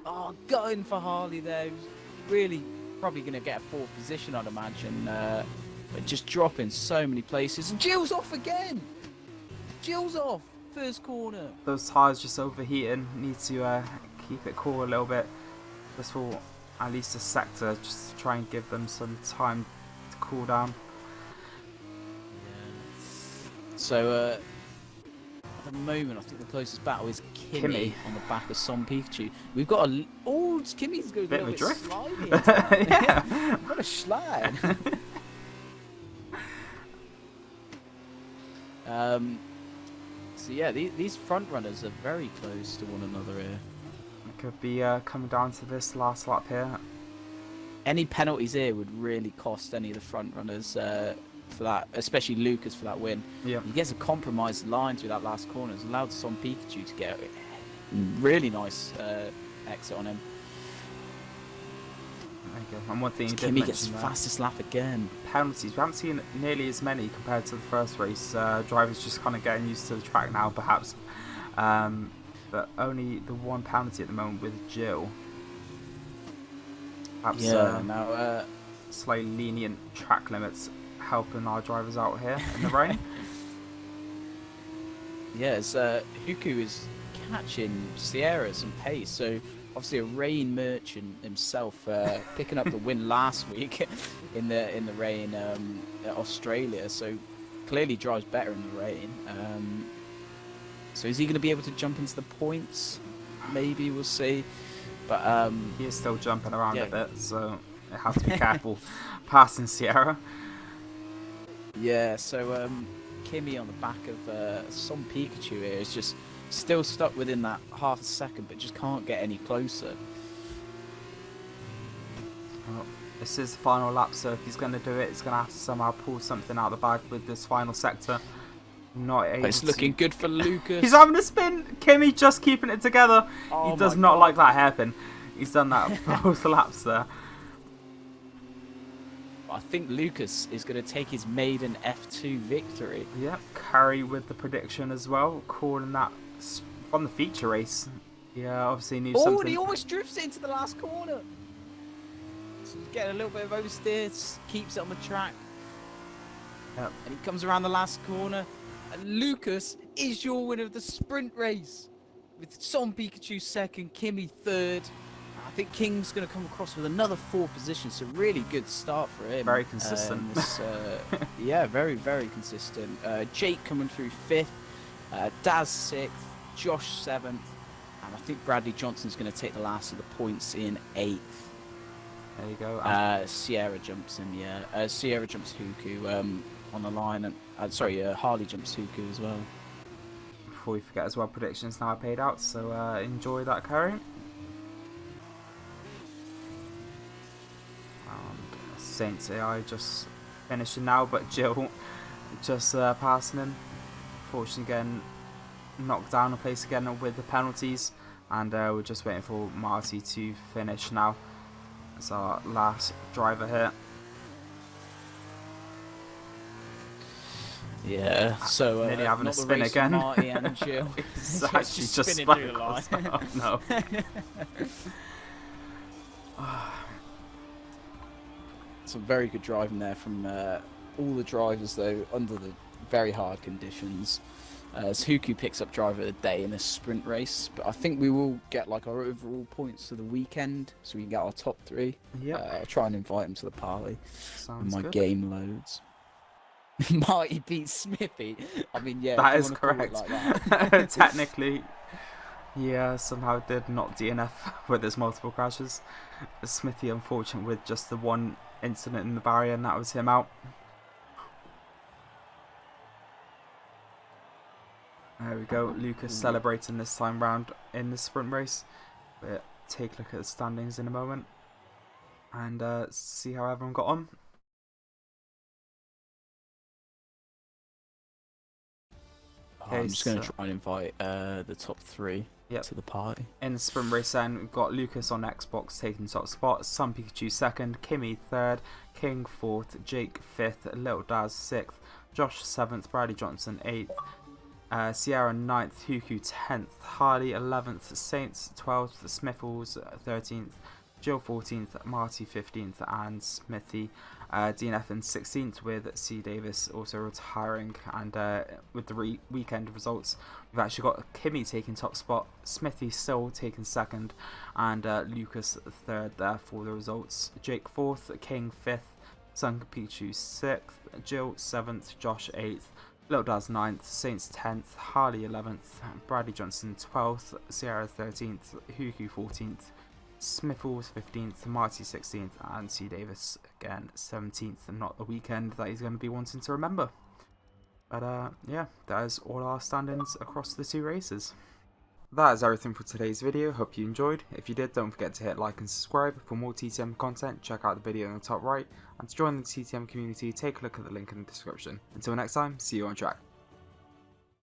Oh, gutting for Harley there. He's really probably going to get a 4th position, I'd imagine. But just dropping so many places. And Jill's off again! Jill's off! First corner. Those tyres just overheating. Need to keep it cool a little bit. Just for at least a sector, just to try and give them some time to cool down. Yeah. So at the moment, I think the closest battle is Kimmy on the back of some Pikachu. We've got a Kimmy's going a little bit slimy. Yeah, what a slide. So yeah, these front runners are very close to one another here. It could be coming down to this last lap here. Any penalties here would really cost any of the front runners for that, especially Lucas for that win. Yeah. He gets a compromised line through that last corner. It's allowed some Pikachu to get a really nice exit on him. There you go. And one thing you did Kimmy mention gets there, fastest lap again. penalties. We haven't seen nearly as many compared to the first race. Drivers just kind of getting used to the track now, perhaps. But only the 1 penalty at the moment with Jill. Perhaps now slightly lenient track limits helping our drivers out here in the rain. Yes, Huku is catching Sierra some pace, so obviously a rain merchant himself, picking up the win last week in the rain at Australia, so clearly drives better in the rain. So is he going to be able to jump into the points? Maybe, we'll see. But he is still jumping around a bit, so you have to be careful passing Sierra. Yeah, so Kimmy on the back of some Pikachu here is just Still stuck within that half a second, but just can't get any closer. Well, this is the final lap, so if he's going to do it, he's going to have to somehow pull something out of the bag with this final sector. Not able It's looking good for Lucas. He's having a spin. Kimi just keeping it together. Oh He does my not God. like that hairpin. He's done that both laps there. I think Lucas is going to take his maiden F2 victory. Yep, Curry with the prediction as well, calling that from the feature race. Yeah, obviously knew Oh, something. and he almost drifts into the last corner. So he's getting a little bit of oversteer, keeps it on the track. Yep. And he comes around the last corner. And Lucas is your winner of the sprint race. With Son Pikachu second, Kimi third. I think King's going to come across with another 4th position, so really good start for him. Very consistent. Yeah, very, very consistent. Jake coming through 5th, Daz 6th, Josh 7th, and I think Bradley Johnson's going to take the last of the points in 8th. There you go. Sierra jumps in, yeah. Sierra jumps Huku on the line, and Harley jumps Huku as well. Before we forget as well, predictions now are paid out, so enjoy that, Curry. Saints AI just finishing now, but Jill just passing him. Fortunately, getting knocked down a place again with the penalties, and we're just waiting for Marty to finish now. It's our last driver here. Yeah, so nearly having a not the spin race again. for Marty and Jill. It's It's actually just spinning spun through the line. across. Oh, no. Some very good driving there from all the drivers, though, under the very hard conditions. As Huku picks up driver of the day in a sprint race, but I think we will get like our overall points for the weekend, so we can get our top 3. Yep. I'll try and invite him to the party when Sounds my good. game loads. Marty beats Smithy. I mean, yeah, That if is you wanna call it correct. like that. Technically, yeah, somehow did not DNF with his multiple crashes. Smithy, unfortunate with just the one incident in the barrier, and that was him out. There we go. Lucas celebrating this time round in the sprint race. We'll take a look at the standings in a moment and see how everyone got on. I'm just going to try and invite the top 3 to the party. In the sprint race then, we've got Lucas on Xbox taking top spot, Sun Pikachu 2nd, Kimi 3rd, King 4th, Jake 5th, Little Daz 6th, Josh 7th, Bradley Johnson 8th, Sierra 9th, Huku 10th, Harley 11th, Saints 12th, Smithles 13th, Jill 14th, Marty 15th, and Smithy DNF in 16th, with C Davis also retiring. And with the weekend results, we've actually got Kimi taking top spot, Smithy still taking 2nd, and Lucas 3rd there for the results. Jake 4th, King 5th, Sun Pikachu 6th, Jill 7th, Josh 8th, Little Daz 9th, Saints 10th, Harley 11th, Bradley Johnson 12th, Sierra 13th, Huku 14th, Smithles 15th, Marty 16th, and C Davis again 17th, and not the weekend that he's going to be wanting to remember. But yeah, that is all our standings across the 2 races. That is everything for today's video. Hope you enjoyed. If you did, don't forget to hit like and subscribe. For more TTM content, check out the video in the top right, and to join the TTM community, take a look at the link in the description. Until next time, see you on track.